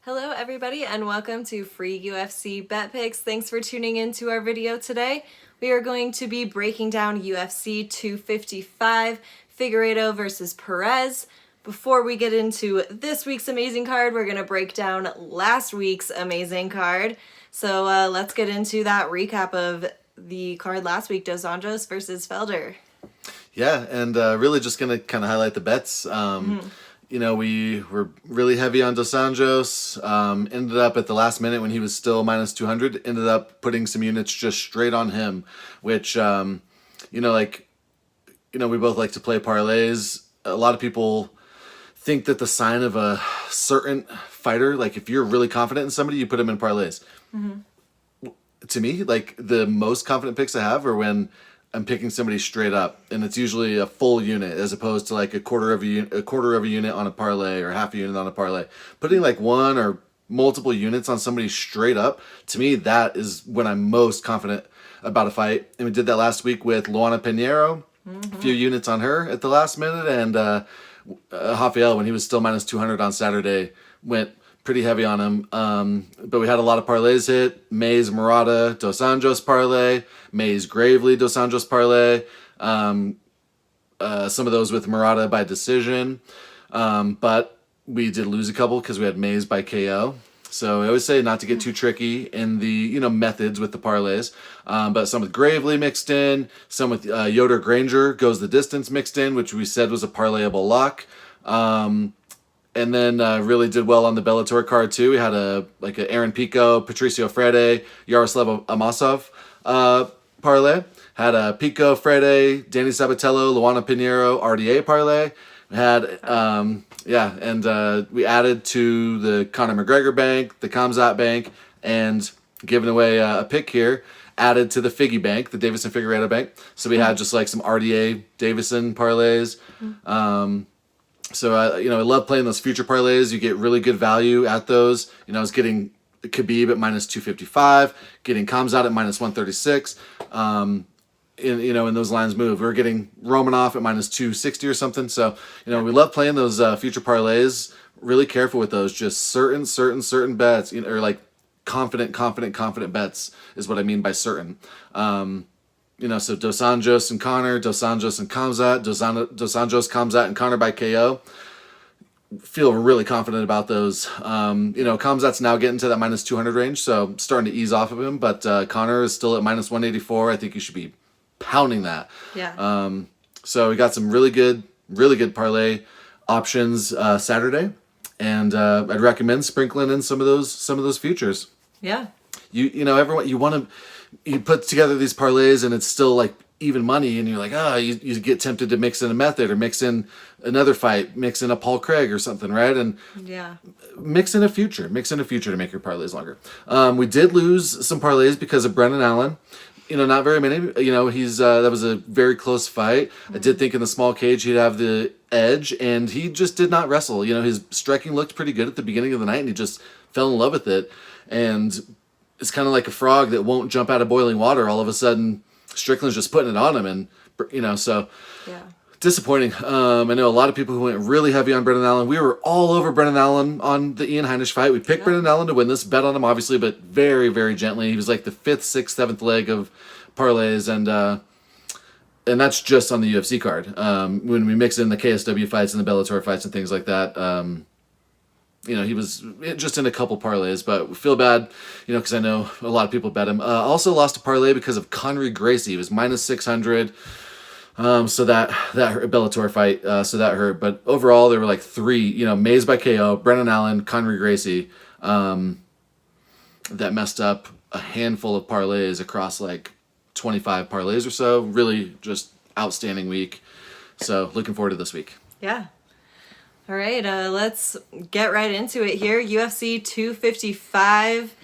Hello everybody and welcome to Free UFC Bet Picks. Thanks for tuning in to our video today. We are going to be breaking down UFC 255, Figueiredo versus Perez. Before we get into this week's amazing card, we're going to break down last week's amazing card. So let's get into that recap of the card last week, Dos Anjos versus Felder. Yeah, and really just going to kind of highlight the bets. You know, we were really heavy on Dos Anjos, ended up at the last minute when he was still minus 200, ended up putting some units just straight on him, which, we both like to play parlays. A lot of people think that the sign of a certain fighter, like if you're really confident in somebody, you put them in parlays. Mm-hmm. To me, like the most confident picks I have are when I'm picking somebody straight up, and it's usually a full unit as opposed to like a quarter of a unit on a parlay or half a unit on a parlay. Putting like one or multiple units on somebody straight up, to me, that is when I'm most confident about a fight. And we did that last week with Luana Pinheiro, a few units on her at the last minute, and Rafael, when he was still minus 200 on Saturday, went pretty heavy on him. But we had a lot of parlays hit. Mays Murata, Dos Anjos parlay. Mays Gravely, Dos Anjos parlay. Some of those with Murata by decision. But we did lose a couple because we had Mays by KO. So I always say not to get too tricky in the methods with the parlays. But some with Gravely mixed in. Some with Yoder Granger goes the distance mixed in, which we said was a parlayable lock. And then really did well on the Bellator card too. We had a Aaron Pico, Patricio Freire, Yaroslav Amosov parlay. Had a Pico, Freire, Danny Sabatello, Luana Pinheiro RDA parlay. We had we added to the Conor McGregor bank, the Khamzat bank, and giving away a pick here. Added to the Figgy bank, the Deiveson Figueiredo bank. So we had just like some RDA Deiveson parlays. So I love playing those future parlays. You get really good value at those. I was getting Khabib at minus 255, getting Khamzat at minus 136. In those lines move, we were getting Romanov at minus 260 or something. So we love playing those future parlays. Really careful with those. Just certain bets, or like confident bets is what I mean by certain. So Dos Anjos and Conor, Dos Anjos and Khamzat, Dos Anjos, Khamzat, and Conor by KO. Feel really confident about those. Khamzat's now getting to that minus 200 range, so starting to ease off of him. But Conor is still at minus 184. I think you should be pounding that. Yeah. So we got some really good parlay options Saturday, and I'd recommend sprinkling in some of those futures. Yeah. Everyone you put together these parlays and it's still like even money, and you're like, you get tempted to mix in a method or mix in another fight, mix in a Paul Craig or something, right? And mix in a future to make your parlays longer. We did lose some parlays because of Brendan Allen. Not very many. That was a very close fight. I did think in the small cage he'd have the edge, and he just did not wrestle. His striking looked pretty good at the beginning of the night, and he just fell in love with it. And it's kind of like a frog that won't jump out of boiling water. All of a sudden, Strickland's just putting it on him, and disappointing. I know a lot of people who went really heavy on Brendan Allen. We were all over Brendan Allen on the Ian Heinisch fight. We picked Brendan Allen to win this, bet on him obviously, but very, very gently. He was like the 5th, 6th, 7th leg of parlays, and that's just on the UFC card. When we mix in the KSW fights and the Bellator fights and things like that, he was just in a couple parlays, but we feel bad, because I know a lot of people bet him. Also lost a parlay because of Conry Gracie. He was minus 600. So that hurt, Bellator fight, so that hurt. But overall, there were like 3, Mays by KO, Brendan Allen, Conry Gracie, that messed up a handful of parlays across like 25 parlays or so. Really just outstanding week. So looking forward to this week. Yeah. All right, let's get right into it here. UFC 255.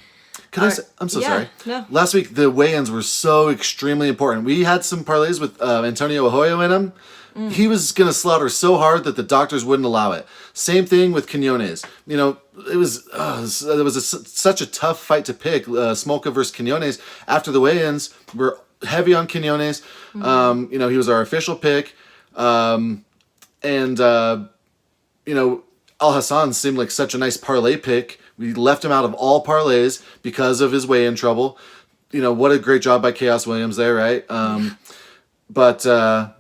I'm so sorry. No. Last week, the weigh-ins were so extremely important. We had some parlays with Antonio Arroyo in them. He was going to slaughter so hard that the doctors wouldn't allow it. Same thing with Quinones. It was such a tough fight to pick, Smolka versus Quinones. After the weigh-ins, we're heavy on Quinones. He was our official pick. Al Hassan seemed like such a nice parlay pick We left him out of all parlays because of his weigh-in trouble. You know, what a great job by Chaos Williams there, right? But the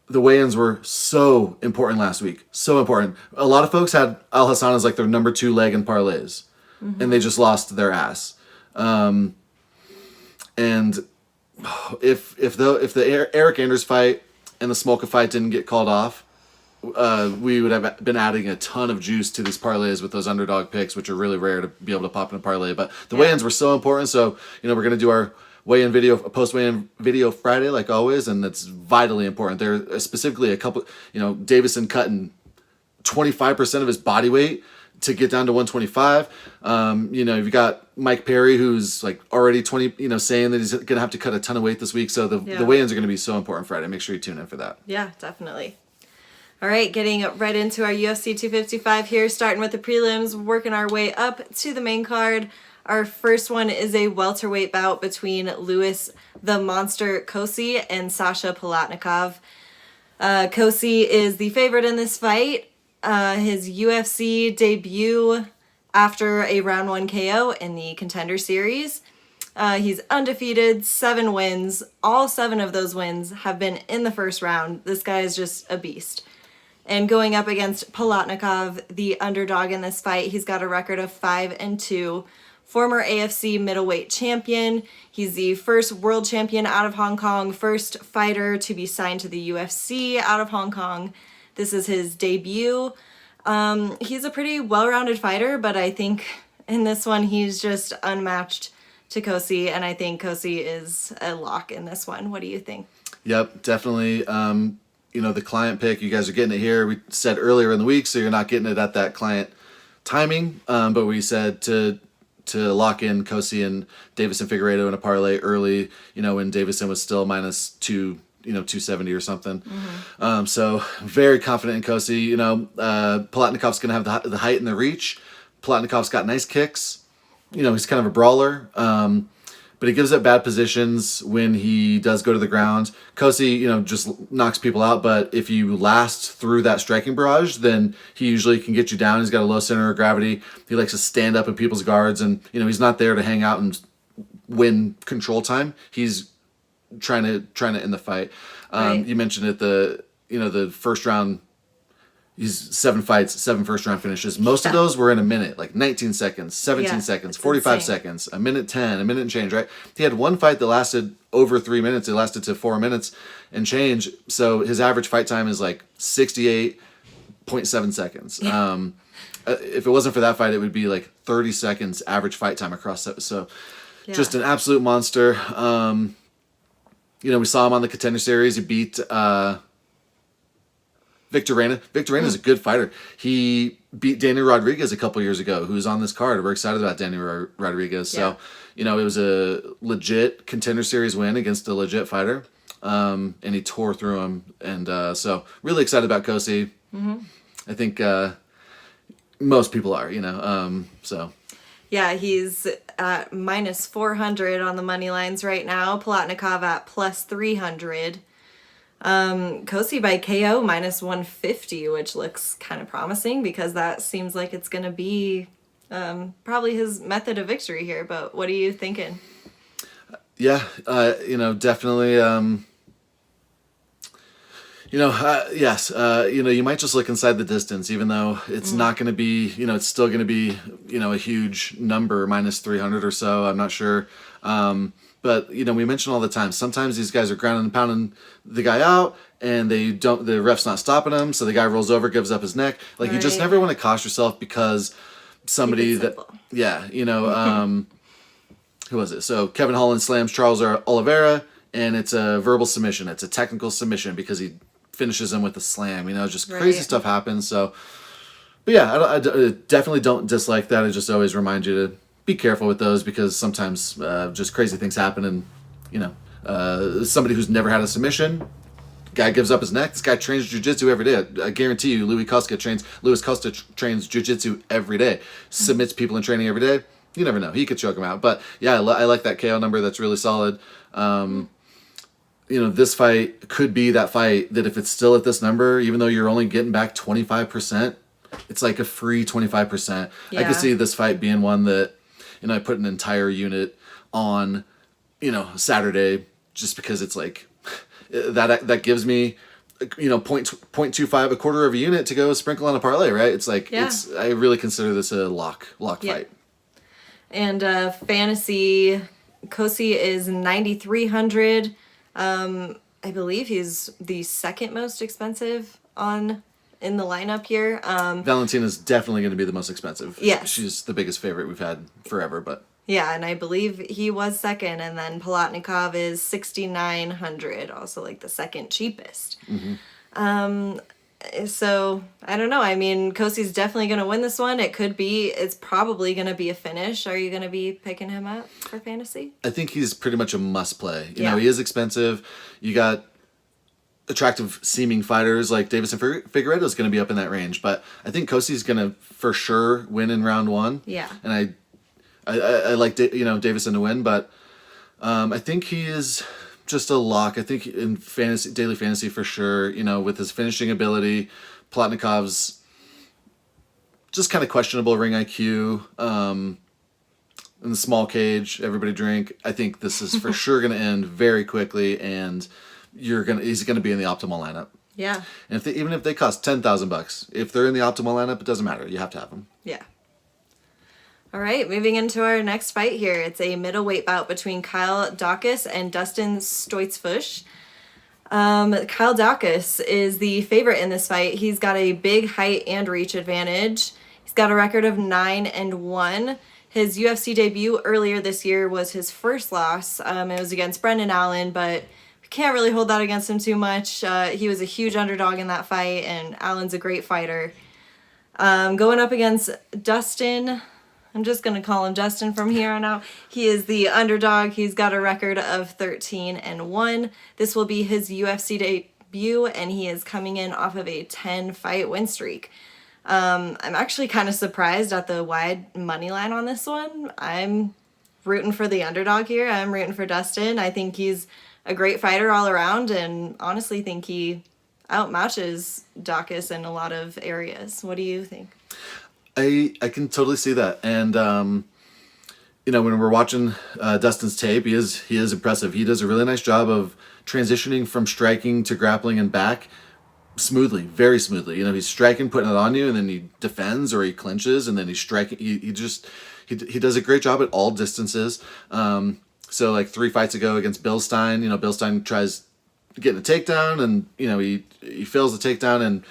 weigh-ins were so important last week. So important. A lot of folks had Al Hassan as like their number 2 leg in parlays. And they just lost their ass. And if the Eric Anders fight and the Smolka fight didn't get called off, we would have been adding a ton of juice to these parlays with those underdog picks, which are really rare to be able to pop in a parlay. But the weigh-ins were so important. So, you know, we're going to do our weigh-in video, post weigh-in video Friday, like always, and that's vitally important. There are specifically a couple, you know, Deiveson cutting 25% of his body weight to get down to 125. You know, you've got Mike Perry, who's like already 20, you know, saying that he's going to have to cut a ton of weight this week. So the weigh-ins are going to be so important Friday. Make sure you tune in for that. Yeah, definitely. All right, getting right into our UFC 255 here, starting with the prelims, working our way up to the main card. Our first one is a welterweight bout between Louis the Monster Cosce and Sasha Palatnikov. Cosce is the favorite in this fight. His UFC debut after a round 1 KO in the Contender Series. He's undefeated, 7 wins. All 7 of those wins have been in the first round. This guy is just a beast. And going up against Palatnikov, the underdog in this fight, he's got a record of 5-2. Former AFC middleweight champion. He's the first world champion out of Hong Kong, first fighter to be signed to the UFC out of Hong Kong. This is his debut. He's a pretty well-rounded fighter, but I think in this one he's just unmatched to Cosce, and I think Cosce is a lock in this one. What do you think? Yep, definitely. You know, the client pick, you guys are getting it here. We said earlier in the week, so you're not getting it at that client timing, but we said to lock in Cosce and Deiveson Figueiredo in a parlay early, you know, when Deiveson was still -2, you know, 270 or something. So very confident in Cosce. You know, Palatnikov's going to have the height and the reach. Palatnikov's got nice kicks. You know, he's kind of a brawler. But he gives up bad positions when he does go to the ground. Cosce, you know, just knocks people out. But if you last through that striking barrage, then he usually can get you down. He's got a low center of gravity. He likes to stand up in people's guards. And, you know, he's not there to hang out and win control time. He's trying to end the fight. Right. You mentioned it, the first round. He's 7 fights, 7 first-round finishes. Most of those were in a minute, like 19 seconds, 17 seconds, 45 insane. seconds, a minute 10, a minute and change, right? He had one fight that lasted over 3 minutes. It lasted to 4 minutes and change. So his average fight time is like 68.7 seconds. If it wasn't for that fight, it would be like 30 seconds average fight time across that. So just an absolute monster. You know, we saw him on the Contender Series. He beat... Victor Reina. Victor Reina is a good fighter. He beat Danny Rodriguez a couple years ago, who's on this card. We're excited about Danny Rodriguez. So, you know, it was a legit Contender Series win against a legit fighter. And he tore through him. And so really excited about Cosce. I think most people are, you know. So. Yeah, he's at -400 on the money lines right now. Palatnikov at +300. Cosce by KO -150, which looks kind of promising because that seems like it's going to be probably his method of victory here. But what are you thinking? Yeah, you know, definitely. You know, yes, you know, you might just look inside the distance, even though it's not going to be, you know, it's still going to be, you know, a huge number, -300 or so. I'm not sure. But, you know, we mention all the time, sometimes these guys are grounding and pounding the guy out and the ref's not stopping him. So the guy rolls over, gives up his neck. Like, you just never want to cost yourself because somebody that, you know, who was it? So Kevin Holland slams Charles Oliveira and it's a verbal submission. It's a technical submission because he finishes him with a slam, you know, just crazy stuff happens. So, but yeah, I definitely don't dislike that. I just always remind you to be careful with those because sometimes just crazy things happen and, you know, somebody who's never had a submission, guy gives up his neck. This guy trains jiu-jitsu every day. I guarantee you Louis Cosce trains jiu-jitsu every day, submits people in training every day. You never know. He could choke him out. But yeah, I like that KO number. That's really solid. You know, this fight could be that fight that if it's still at this number, even though you're only getting back 25%, it's like a free 25%. I Yeah. could see this fight being one that, I put an entire unit on, Saturday, just because it's like that gives me, 0.25, a quarter of a unit to go sprinkle on a parlay, right? It's like, I really consider this a lock fight. And fantasy, Cosce is 9,300. I believe he's the second most expensive in the lineup here. Valentina's definitely going to be the most expensive. Yes. She's the biggest favorite we've had forever, but. Yeah, and I believe he was second, and then Palatnikov is 6,900, also like the second cheapest. So, I don't know. I mean, Cosce's definitely going to win this one. It's probably going to be a finish. Are you going to be picking him up for fantasy? I think he's pretty much a must play. Yeah. He is expensive. You got attractive seeming fighters like Deiveson Figueiredo is going to be up in that range, but I think Cosce's going to for sure win in round one. Yeah. And I like Deiveson to win, but I think he is just a lock. I think in daily fantasy for sure. With his finishing ability, Palatnikov's just kind of questionable ring IQ. In the small cage, everybody drink. I think this is for sure going to end very quickly, and he's gonna be in the optimal lineup. Yeah. And even if they cost $10,000, if they're in the optimal lineup, it doesn't matter. You have to have them. Yeah. All right, moving into our next fight here. It's a middleweight bout between Kyle Daukaus and Dustin Stoltzfus. Kyle Daukaus is the favorite in this fight. He's got a big height and reach advantage. He's got a record of 9-1. His UFC debut earlier this year was his first loss. It was against Brendan Allen, but we can't really hold that against him too much. He was a huge underdog in that fight, and Allen's a great fighter. Going up against Dustin, I'm just going to call him Dustin from here on out. He is the underdog. He's got a record of 13-1. This will be his UFC debut, and he is coming in off of a 10-fight win streak. I'm actually kind of surprised at the wide money line on this one. I'm rooting for the underdog here. I'm rooting for Dustin. I think he's a great fighter all around, and honestly think he outmatches Daukaus in a lot of areas. What do you think? I can totally see that, and when we're watching Dustin's tape, he is impressive. He does a really nice job of transitioning from striking to grappling and back smoothly, very smoothly. He's striking, putting it on you, and then he defends or he clinches, and then he's striking. He does a great job at all distances. So like 3 fights ago against Bill Stein, Bill Stein tries getting a takedown, and he fails the takedown, and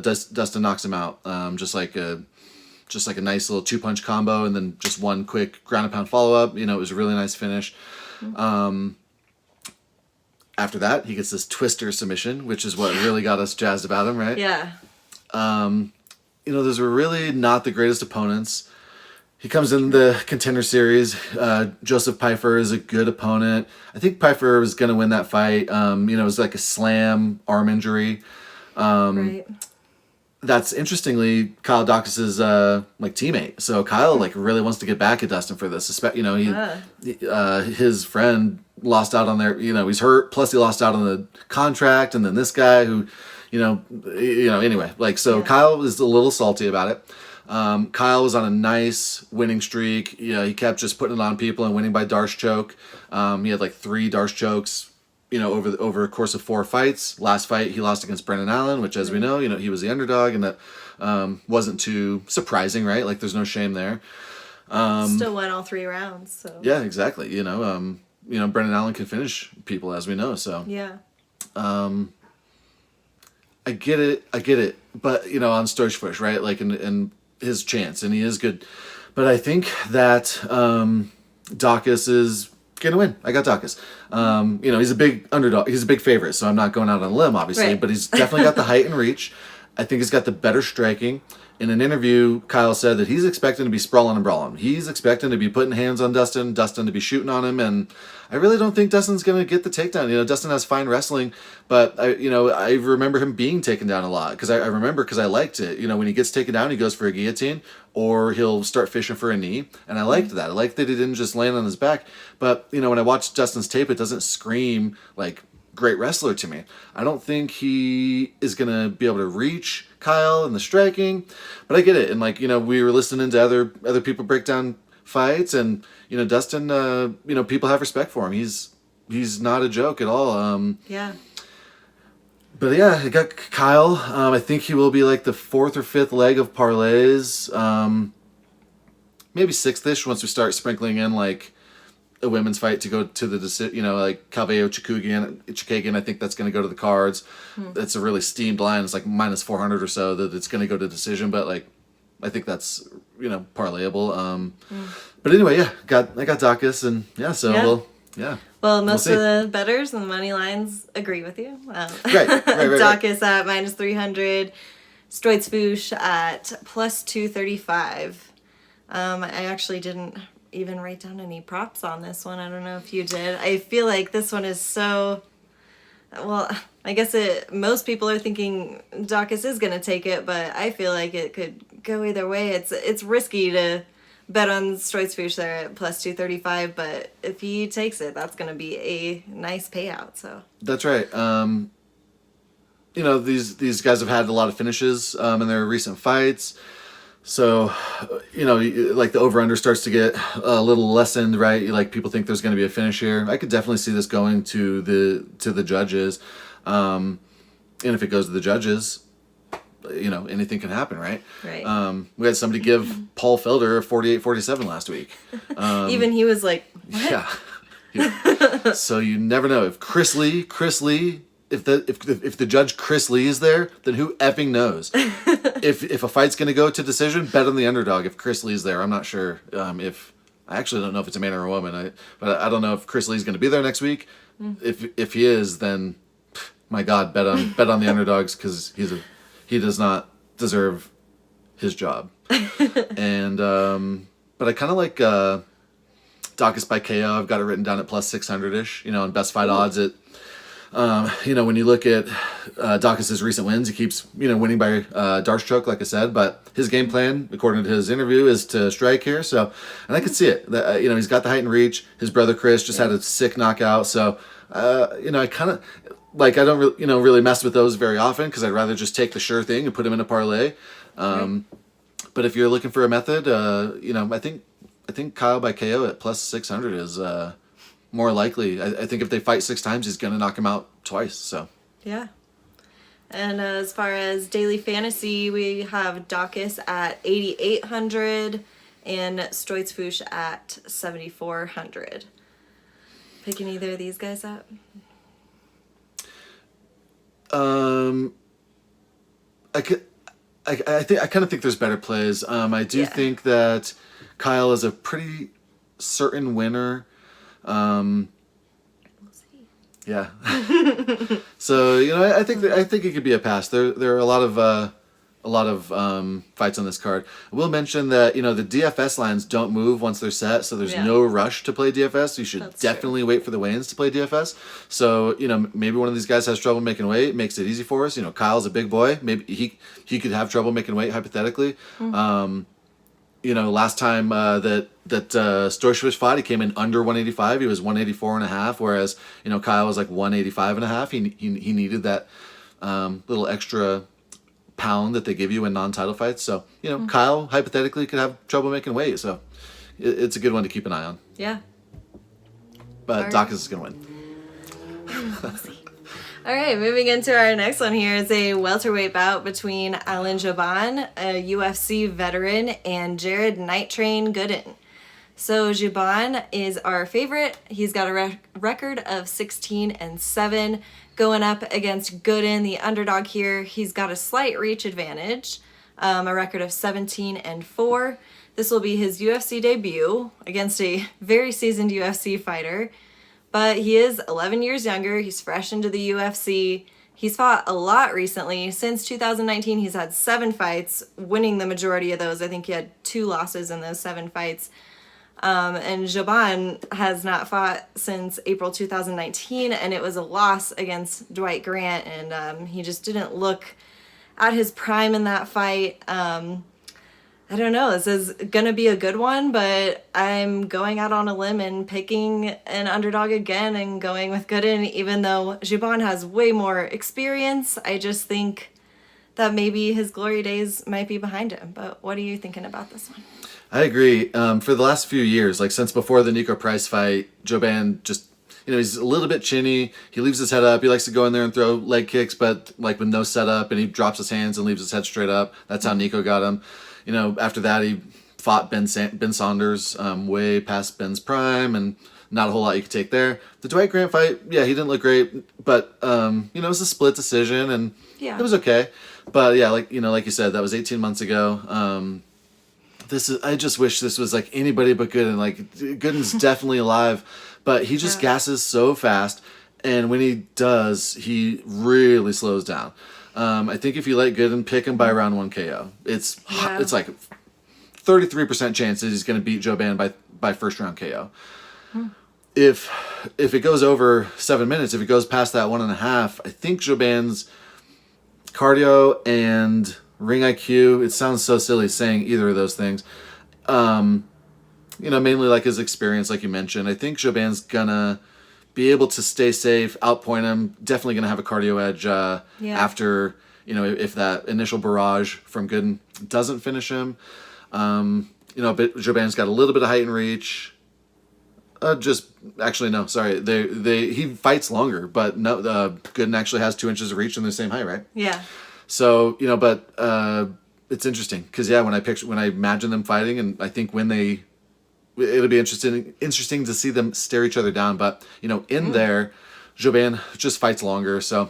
Dustin knocks him out. Just like a nice little 2-punch combo, and then just one quick ground and pound follow up. It was a really nice finish. After that, he gets this twister submission, which is what really got us jazzed about him, right? Yeah. Those were really not the greatest opponents. He comes in the contender series. Joseph Pyfer is a good opponent. I think Pyfer was going to win that fight. It was like a slam arm injury. Right. That's interestingly Kyle Daukaus's teammate. So Kyle really wants to get back at Dustin for this. His friend lost out on their, he's hurt. Plus he lost out on the contract, and then this guy who, anyway. Kyle is a little salty about it. Kyle was on a nice winning streak. He kept just putting it on people and winning by Darce choke. He had 3 Darce chokes, over a course of 4 fights. Last fight he lost against Brendan Allen, which, as we know, he was the underdog, and that wasn't too surprising, right? There's no shame there. Still won all 3 rounds, so. Yeah, exactly. Brendan Allen can finish people, as we know, so. Yeah. I get it. But, on Stoltzfus, right? And his chance, and he is good. But I think that Daukaus is gonna win. I got Daukaus. He's a big underdog. He's a big favorite, so I'm not going out on a limb, obviously. Right. But he's definitely got the height and reach. I think he's got the better striking. In an interview, Kyle said that he's expecting to be sprawling and brawling. He's expecting to be putting hands on Dustin to be shooting on him, and I really don't think Dustin's going to get the takedown. Dustin has fine wrestling, but I remember him being taken down a lot, because I liked it. When he gets taken down, he goes for a guillotine, or he'll start fishing for a knee, and I liked that. I liked that he didn't just land on his back. But when I watched Dustin's tape, it doesn't scream great wrestler to me. I don't think he is going to be able to reach Kyle in the striking, but I get it. And like, we were listening to other people break down fights, and, Dustin, people have respect for him. He's not a joke at all. Yeah. But yeah, I got Kyle. I think he will be like the fourth or fifth leg of parlays. Maybe sixth-ish once we start sprinkling in like a women's fight to go to the decision, like Calvillo, Chookagian. I think that's going to go to the cards. That's a really steamed line. It's like minus 400 or so that it's going to go to decision. But like, I think that's parlayable. But anyway, yeah, I got Daukaus, and yeah. Well, most of the bettors and the money lines agree with you. Right. Daukaus at minus 300, Stoltzfus at plus 235. I actually didn't even write down any props on this one. I don't know if you did. I feel like this one is so... Well, I guess most people are thinking Daukaus is going to take it, but I feel like it could go either way. It's risky to bet on Stoltzfus there at plus 235, but if he takes it, that's going to be a nice payout. So that's right. These guys have had a lot of finishes in their recent fights. So, like the over-under starts to get a little lessened, right? Like people think there's going to be a finish here. I could definitely see this going to the judges. And if it goes to the judges, anything can happen, right? Right. We had somebody give Paul Felder 48-47 last week. Even he was like, what? Yeah. So you never know. If Chris Lee, if the judge Chris Lee is there, then who effing knows? If a fight's going to go to decision, bet on the underdog if Chris Lee's there. I'm not sure if... I actually don't know if it's a man or a woman. But I don't know if Chris Lee's going to be there next week. If he is, then my God, bet on the underdogs, because he does not deserve his job. And but I kind of like Daukaus by KO. I've got it written down at plus 600-ish. On best fight odds at... when you look at Daukaus' recent wins, he keeps, winning by Darce choke, like I said, but his game plan, according to his interview, is to strike here. So, and I could see it. He's got the height and reach. His brother Chris just had a sick knockout. So, I kind of, like, I don't really mess with those very often, because I'd rather just take the sure thing and put him in a parlay. But if you're looking for a method, I think Kyle by KO at plus 600 is... more likely. I think if they fight 6 times, he's going to knock him out twice. So yeah. And as far as daily fantasy, we have Daukaus at 8,800 and Stoltzfus at 7,400. Picking either of these guys up? I kind of think there's better plays. I do think that Kyle is a pretty certain winner. We'll see. Yeah. So I think it could be a pass. There are a lot of fights on this card. I will mention that the DFS lines don't move once they're set, so there's no rush to play DFS. You should definitely wait for the weigh-ins to play DFS. So maybe one of these guys has trouble making weight. It makes it easy for us. Kyle's a big boy. Maybe he could have trouble making weight hypothetically. Last time that Stoltzfus fought, he came in under 185. He was 184.5, whereas Kyle was like 185.5. He needed that little extra pound that they give you in non-title fights. So Kyle hypothetically could have trouble making weight. So it's a good one to keep an eye on. Yeah. But Daukaus is gonna win. All right, moving into our next one here is a welterweight bout between Alan Jouban, a UFC veteran, and Jared Night Train Gooden. So Jouban is our favorite. He's got a record of 16-7, going up against Gooden, the underdog here. He's got a slight reach advantage, a record of 17-4. This will be his UFC debut against a very seasoned UFC fighter. But he is 11 years younger. He's fresh into the UFC. He's fought a lot recently. Since 2019, he's had 7 fights, winning the majority of those. I think he had 2 losses in those 7 fights. And Jouban has not fought since April 2019, and it was a loss against Dwight Grant, and he just didn't look at his prime in that fight. I don't know. This is going to be a good one, but I'm going out on a limb and picking an underdog again and going with Gooden, even though Jouban has way more experience. I just think that maybe his glory days might be behind him. But what are you thinking about this one? I agree. For the last few years, like since before the Nico Price fight, Jouban just, he's a little bit chinny. He leaves his head up. He likes to go in there and throw leg kicks, but like with no setup, and he drops his hands and leaves his head straight up. That's how Nico got him. After that, he fought Ben Saunders way past Ben's prime, and not a whole lot you could take there. The Dwight Grant fight, yeah, he didn't look great, but it was a split decision, and it was okay. But yeah, like you said, that was 18 months ago. I just wish this was like anybody but Gooden. Like Gooden's definitely alive, but he just gasses so fast, and when he does, he really slows down. I think if you let Gooden pick him by round 1 KO, it's like 33% chance that he's going to beat Jouban by first round KO. If it goes over 7 minutes, if it goes past that 1.5, I think Jouban's cardio and ring IQ, it sounds so silly saying either of those things. Mainly like his experience, like you mentioned. I think Jouban's gonna be able to stay safe, outpoint him. Definitely gonna have a cardio edge after, if that initial barrage from Gooden doesn't finish him. But Jouban's got a little bit of height and reach. He fights longer, but no, Gooden actually has 2 inches of reach and they're the same height, right? Yeah. So, it's interesting because when I imagine them fighting, and I think it'll be interesting to see them stare each other down. But, in there, Jouban just fights longer. So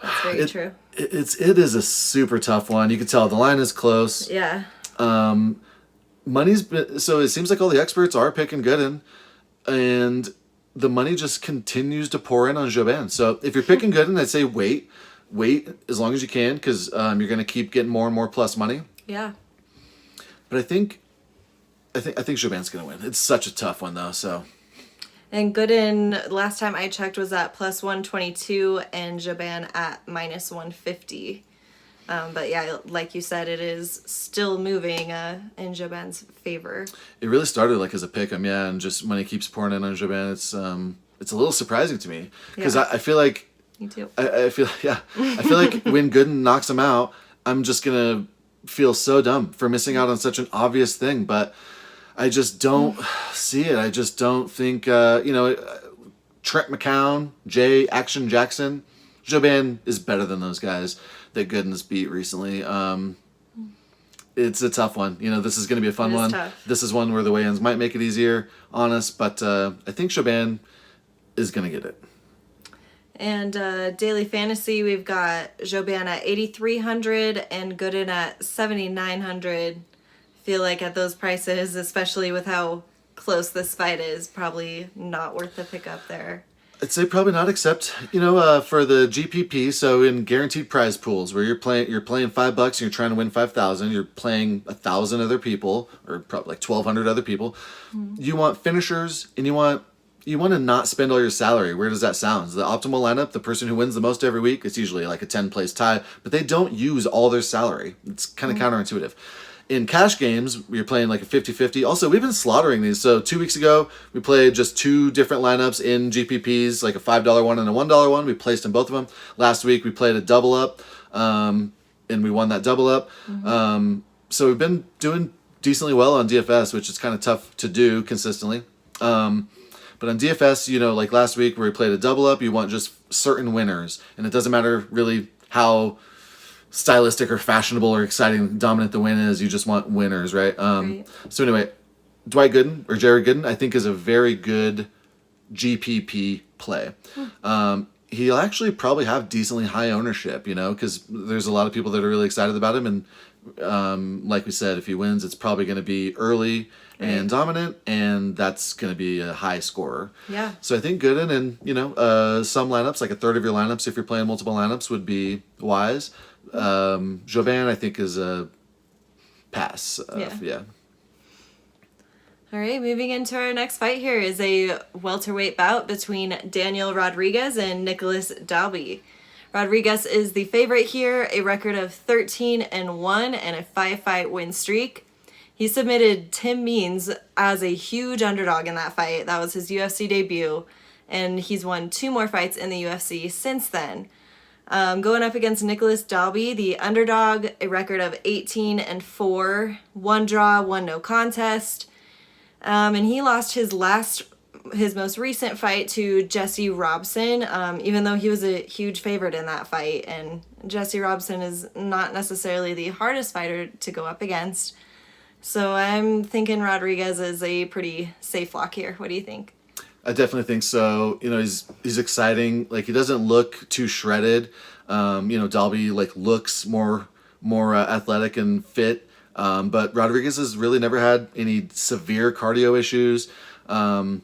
that's very true. It is a super tough one. You can tell the line is close. Yeah. So it seems like all the experts are picking Gooden, and the money just continues to pour in on Jouban. So if you're picking Gooden, I'd say wait as long as you can, because you're going to keep getting more and more plus money. Yeah. But I think Jouban's going to win. It's such a tough one though. So. And Gooden, last time I checked, was at plus 122, and Jouban at minus 150. But yeah, like you said, it is still moving in Jouban's favor. It really started like as a pick'em, yeah, and just money keeps pouring in on Jouban. It's a little surprising to me because I feel like. Me too. I feel like when Gooden knocks him out, I'm just gonna feel so dumb for missing out on such an obvious thing. But I just don't see it. I just don't think Trent McCown, Jay Action Jackson, Jouban is better than those guys that Gooden's beat recently. It's a tough one. This is going to be a fun one. Tough. This is one where the weigh-ins might make it easier on us, but I think Jouban is going to get it. And Daily Fantasy, we've got Jouban at 8,300 and Gooden at 7,900. Feel like at those prices, especially with how close this fight is, probably not worth the pickup there. I'd say probably not, except for the GPP. So in guaranteed prize pools, where you're playing $5 and you're trying to win 5,000, you're playing 1,000 other people, or probably like 1,200 other people. You want finishers, and you want to not spend all your salary. Where does that sound? The optimal lineup, the person who wins the most every week, it's usually like a 10-place tie, but they don't use all their salary. It's kind of counterintuitive. In cash games, you're playing like a 50-50. Also, we've been slaughtering these. So 2 weeks ago, we played just 2 different lineups in GPPs, like a $5 one and a $1 one. We placed in both of them. Last week, we played a double up, and we won that double up. So we've been doing decently well on DFS, which is kind of tough to do consistently. But on DFS, like last week where we played a double up, you want just certain winners. And it doesn't matter really how stylistic or fashionable or exciting dominant the win is. You just want winners, right? Right. So anyway, Dwight Gooden or Jared Gooden, I think, is a very good GPP play. He'll actually probably have decently high ownership, because there's a lot of people that are really excited about him. And like we said, if he wins, it's probably going to be early and dominant, and that's going to be a high scorer. Yeah. So I think Gooden and, some lineups, like a third of your lineups, if you're playing multiple lineups, would be wise. Jouban, I think, is a pass. Yeah. All right, moving into our next fight here is a welterweight bout between Daniel Rodriguez and Nicolas Dalby. Rodriguez is the favorite here, a record of 13-1 and a 5-fight win streak. He submitted Tim Means as a huge underdog in that fight. That was his UFC debut, and he's won 2 more fights in the UFC since then. Going up against Nicolas Dalby, the underdog, a record of 18-4, 1 draw, 1 no contest. And he lost his most recent fight to Jesse Robson, even though he was a huge favorite in that fight. And Jesse Robson is not necessarily the hardest fighter to go up against. So I'm thinking Rodriguez is a pretty safe lock here. What do you think? I definitely think so. You know, he's exciting. Like, he doesn't look too shredded. You know, Dalby looks more athletic and fit. But Rodriguez has really never had any severe cardio issues. And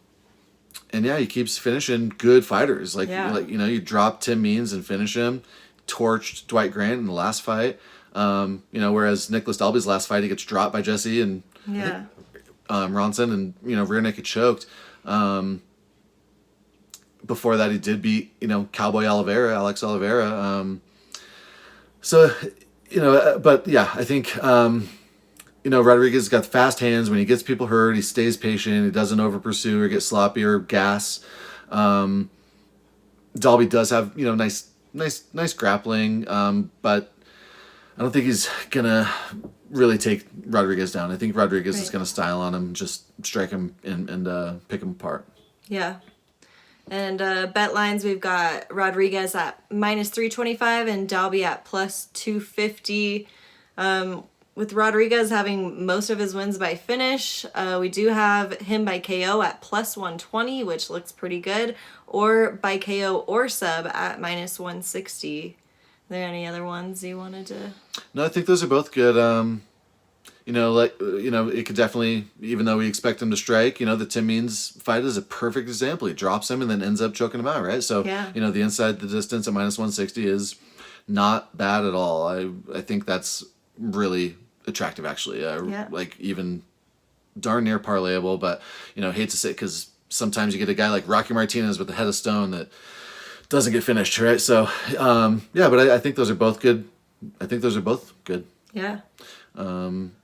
yeah, he keeps finishing good fighters. You drop Tim Means and finish him. Torched Dwight Grant in the last fight. You know, whereas Nicolas Dalby's last fight, he gets dropped by Jesse and Ronson and, you know, rear naked choked. Before that, he did beat, you know, Alex Oliveira. So, you know, but yeah, I think, you know, Rodriguez has got fast hands. When he gets people hurt, he stays patient. He doesn't over pursue or get sloppy or gas. Dalby does have, you know, nice grappling. But I don't think he's gonna really take Rodriguez down. I think Rodriguez is gonna style on him, just strike him and pick him apart. Yeah. And bet lines, we've got Rodriguez at -325 and Dalby at +250. With Rodriguez having most of his wins by finish, we do have him by KO at +120, which looks pretty good, or by KO or sub at -160. Are there any other ones you wanted to? No, I think those are both good. You know, it could definitely, even though we expect him to strike, you know, the Tim Means fight is a perfect example. He drops him and then ends up choking him out, right? So, you know, the inside the distance at -160 is not bad at all. I think that's really attractive, actually. Like, even darn near parlayable, but, you know, hate to say it because sometimes you get a guy like Rocky Martinez with the head of stone that doesn't get finished, right? So, yeah, but I think those are both good. I think those are both good. Yeah.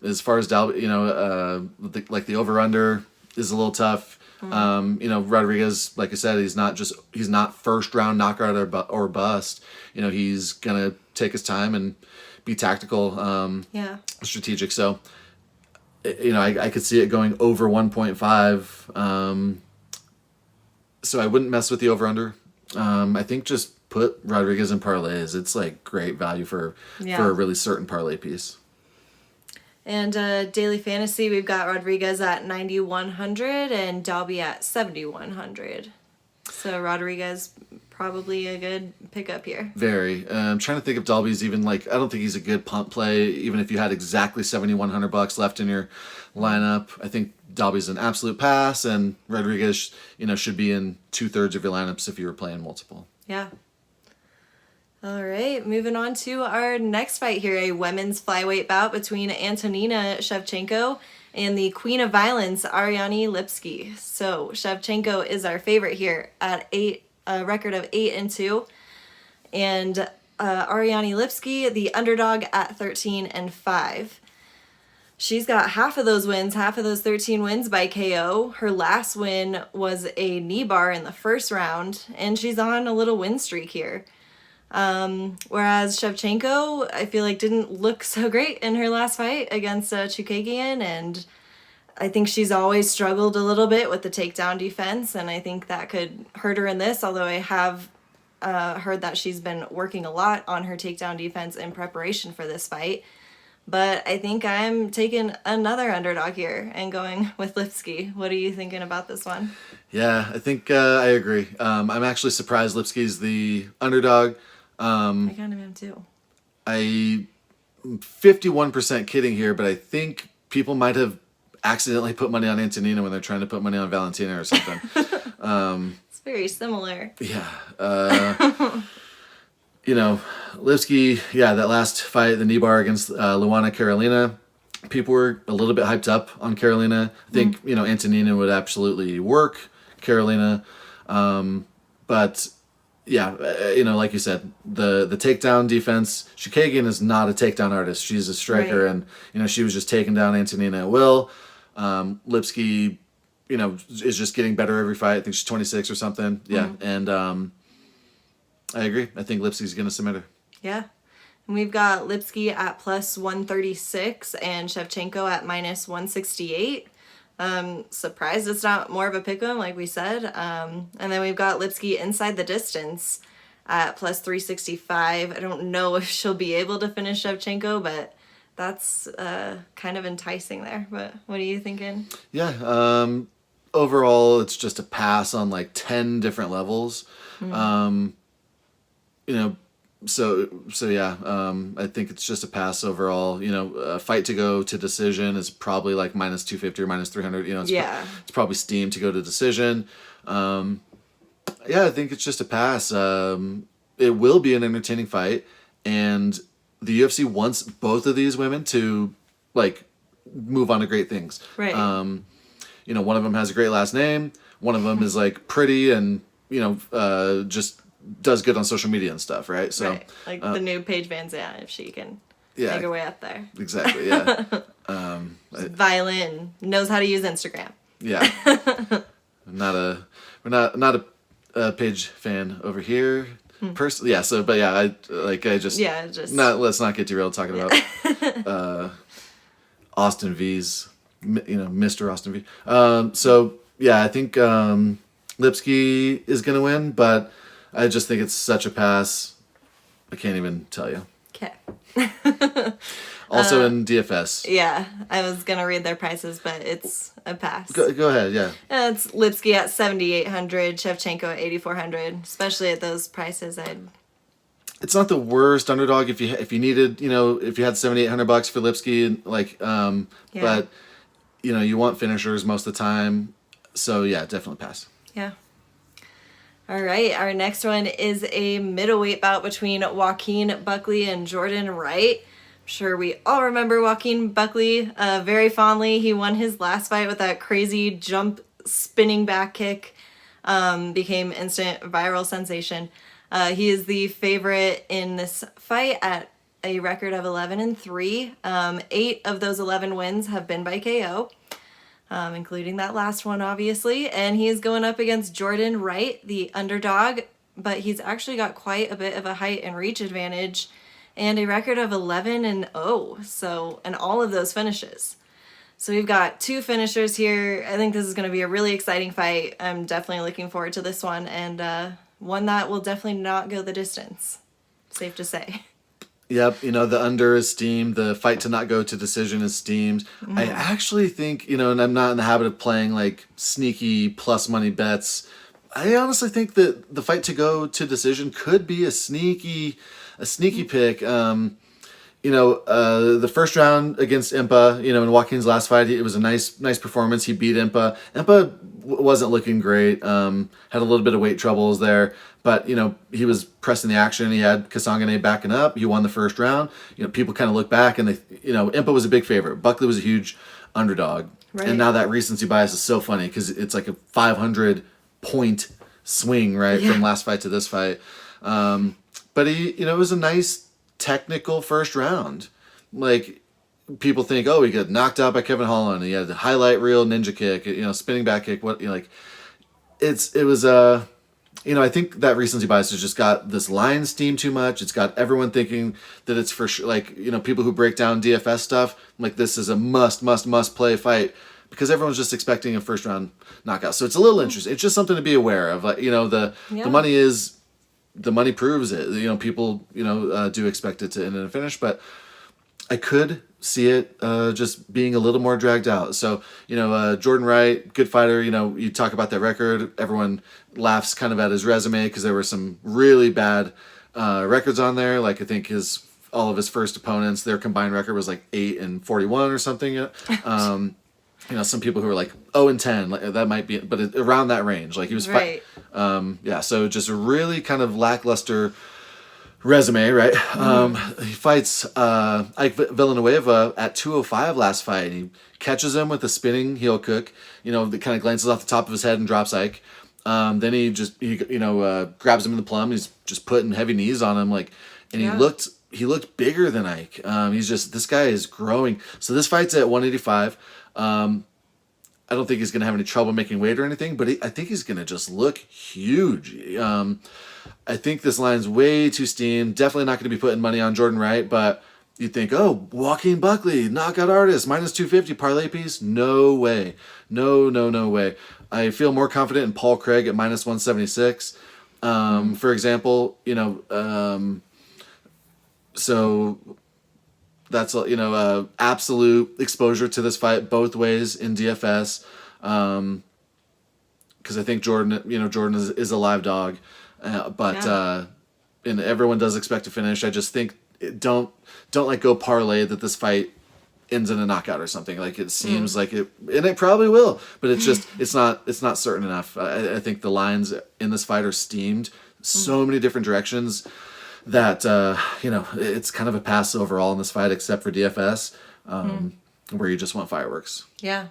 As far as Dalby, you know, the over-under is a little tough. You know, Rodriguez, like I said, he's not first-round knockout or bust. You know, he's going to take his time and be tactical, strategic. So, you know, I could see it going over 1.5. So I wouldn't mess with the over-under. I think just put Rodriguez in parlays. It's like great value for a really certain parlay piece. And daily fantasy, we've got Rodriguez at 9,100 and Dalby at 7,100. So Rodriguez probably a good pickup here. Very. I'm trying to think if Dalby's even I don't think he's a good punt play, even if you had exactly $7,100 left in your lineup. I think Dalby's an absolute pass, and Rodriguez, you know, should be in 2/3 of your lineups if you were playing multiple. Yeah. All right, moving on to our next fight here, a women's flyweight bout between Antonina Shevchenko and the Queen of Violence, Ariane Lipski. So Shevchenko is our favorite here at a record of 8-2, and Ariane Lipski, the underdog, at 13-5. She's got half of those wins, half of those 13 wins by KO. Her last win was a knee bar in the first round, and she's on a little win streak here. Whereas Shevchenko, I feel like didn't look so great in her last fight against Chookagian, and I think she's always struggled a little bit with the takedown defense, and I think that could hurt her in this, although I have heard that she's been working a lot on her takedown defense in preparation for this fight. But I think I'm taking another underdog here and going with Lipski. What are you thinking about this one? Yeah, I think I agree. I'm actually surprised Lipski's the underdog. I kind of am too. I'm 51% kidding here, but I think people might have accidentally put money on Antonina when they're trying to put money on Valentina or something. It's very similar. Yeah. You know, Lipski, that last fight, the knee bar against Luana Carolina, people were a little bit hyped up on Carolina. I think, you know, Antonina would absolutely work Carolina. But yeah, like you said, the takedown defense. Chookagian is not a takedown artist. She's a striker, Right. and she was just taking down Antonina at will. Lipski, is just getting better every fight. I think she's 26 or something. Yeah, and I agree. I think Lipski's gonna submit her. Yeah. And we've got Lipski at plus 136 and Shevchenko at minus 168. Surprised it's not more of a pick 'em, like we said. And then we've got Lipski inside the distance at plus 365. I don't know if she'll be able to finish Shevchenko, but that's kind of enticing there. But what are you thinking? Yeah. Overall, it's just a pass on like 10 different levels. So yeah, I think it's just a pass overall. A fight to go to decision is probably like minus 250 or minus 300. It's probably steam to go to decision. I think it's just a pass. It will be an entertaining fight, and the UFC wants both of these women to like move on to great things. Right. One of them has a great last name. One of them is like pretty and just does good on social media and stuff, right? So right. Like the new Paige Van Zandt, if she can make her way up there. Exactly, yeah. Violin, knows how to use Instagram. Yeah. We're not a Paige fan over here. Personally, yeah. So, but yeah, let's not get derailed talking about Austin V's, Mr. Austin V. I think Lipski is gonna win, but I just think it's such a pass. I can't even tell you. Okay. Also in DFS. Yeah, I was going to read their prices, but it's a pass. Go ahead, yeah. It's Lipski at 7,800, Shevchenko at 8,400. Especially at those prices, It's not the worst underdog if you needed, if you had $7,800 for Lipski, but you want finishers most of the time. So yeah, definitely pass. Yeah. All right, our next one is a middleweight bout between Joaquin Buckley and Jordan Wright. I'm sure we all remember Joaquin Buckley very fondly. He won his last fight with that crazy jump spinning back kick. Became instant viral sensation. He is the favorite in this fight at a record of 11-3. 8 of those 11 wins have been by KO. Including that last one, obviously. And he is going up against Jordan Wright, the underdog, but he's actually got quite a bit of a height and reach advantage and a record of 11-0. So, and all of those finishes. So we've got 2 finishers here. I think this is going to be a really exciting fight. I'm definitely looking forward to this one, and one that will definitely not go the distance. Safe to say. Yep, the under is steamed. The fight to not go to decision is steamed. I actually think, and I'm not in the habit of playing like sneaky plus money bets. I honestly think that the fight to go to decision could be a sneaky pick. The first round against Impa, in Joaquin's last fight, it was a nice performance. He beat Impa. Impa wasn't looking great. Had a little bit of weight troubles there. But, he was pressing the action. He had Kasangane backing up. He won the first round. People kind of look back and Impa was a big favorite. Buckley was a huge underdog. Right. And now that recency bias is so funny because it's like a 500-point swing, right, from last fight to this fight. But it was a nice technical first round. Like, people think, he got knocked out by Kevin Holland. He had the highlight reel ninja kick, spinning back kick. I think that recency bias has just got this line steam too much. It's got everyone thinking that it's for sure, people who break down DFS stuff, like this is a must play fight because everyone's just expecting a first round knockout. So it's a little interesting. It's just something to be aware of. The money proves it. People, do expect it to end in a finish, but I could see it just being a little more dragged out. So, Jordan Wright, good fighter. You talk about that record. Everyone laughs kind of at his resume because there were some really bad records on there. Like I think all of his first opponents, their combined record was like 8-41 or something. Some people who were like 0-10, like that miite be, but around that range. Like he was right. So just a really kind of lackluster resume, right? He fights Ike Villanueva at 205 last fight. He catches him with a spinning heel hook, that kind of glances off the top of his head and drops Ike. Then he grabs him in the plum. He's just putting heavy knees on him, like, and he looked bigger than Ike. This guy is growing. So this fight's at 185. I don't think he's going to have any trouble making weight or anything, but I think he's going to just look huge. I think this line's way too steamed. Definitely not going to be putting money on Jordan Wright, but you'd think, oh, Joaquin Buckley, knockout artist, minus 250, parlay piece? No way. No way. I feel more confident in Paul Craig at minus 176. For example, so that's, absolute exposure to this fight both ways in DFS. Because I think Jordan is a live dog. And everyone does expect to finish. I just think don't like go parlay that this fight ends in a knockout or something. Like, it seems like it, and it probably will, but it's just it's not certain enough. I think the lines in this fight are steamed so many different directions that it's kind of a pass overall in this fight, except for DFS, where you just want fireworks. Yeah.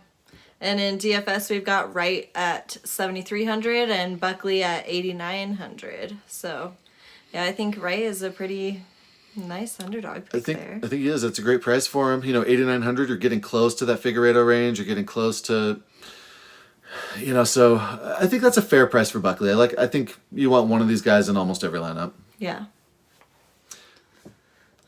And in DFS, we've got Wright at 7,300 and Buckley at 8,900. So, yeah, I think Wright is a pretty nice underdog pick there. I think he is. That's a great price for him. 8,900, you're getting close to that Figueiredo range. You're getting close to, so I think that's a fair price for Buckley. I think you want one of these guys in almost every lineup. Yeah.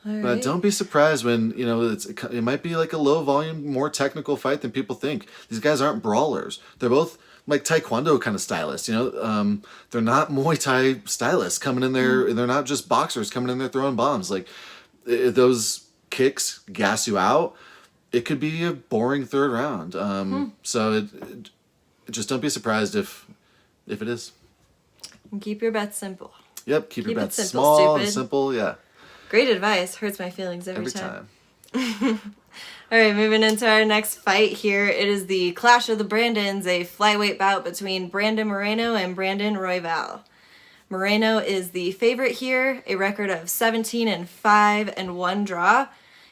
But don't be surprised when, it might be like a low volume, more technical fight than people think. These guys aren't brawlers. They're both like Taekwondo kind of stylists, They're not Muay Thai stylists coming in there. They're not just boxers coming in there throwing bombs. Like, if those kicks gas you out, it could be a boring third round. So just don't be surprised if it is. And keep your bets simple. Yep, keep your bets simple, small stupid. and simple, yeah. Great advice. Hurts my feelings every time. All right, moving into our next fight here. It is the Clash of the Brandons, a flyweight bout between Brandon Moreno and Brandon Royval. Moreno is the favorite here, a record of 17-5 and 1 draw.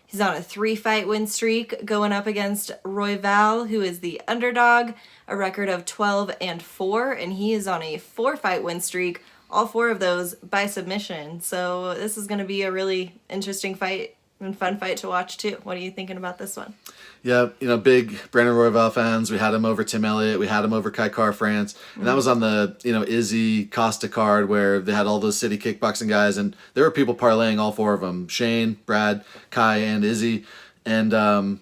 He's on a 3-fight win streak going up against Royval, who is the underdog, a record of 12-4, and he is on a 4-fight win streak, all 4 of those by submission. So this is going to be a really interesting fight and fun fight to watch too. What are you thinking about this one? Yeah, big Brandon Royval fans. We had him over Tim Elliott. We had him over Kai Car France. And that was on the, Izzy Costa card where they had all those city kickboxing guys. And there were people parlaying all 4 of them. Shane, Brad, Kai, and Izzy. And, I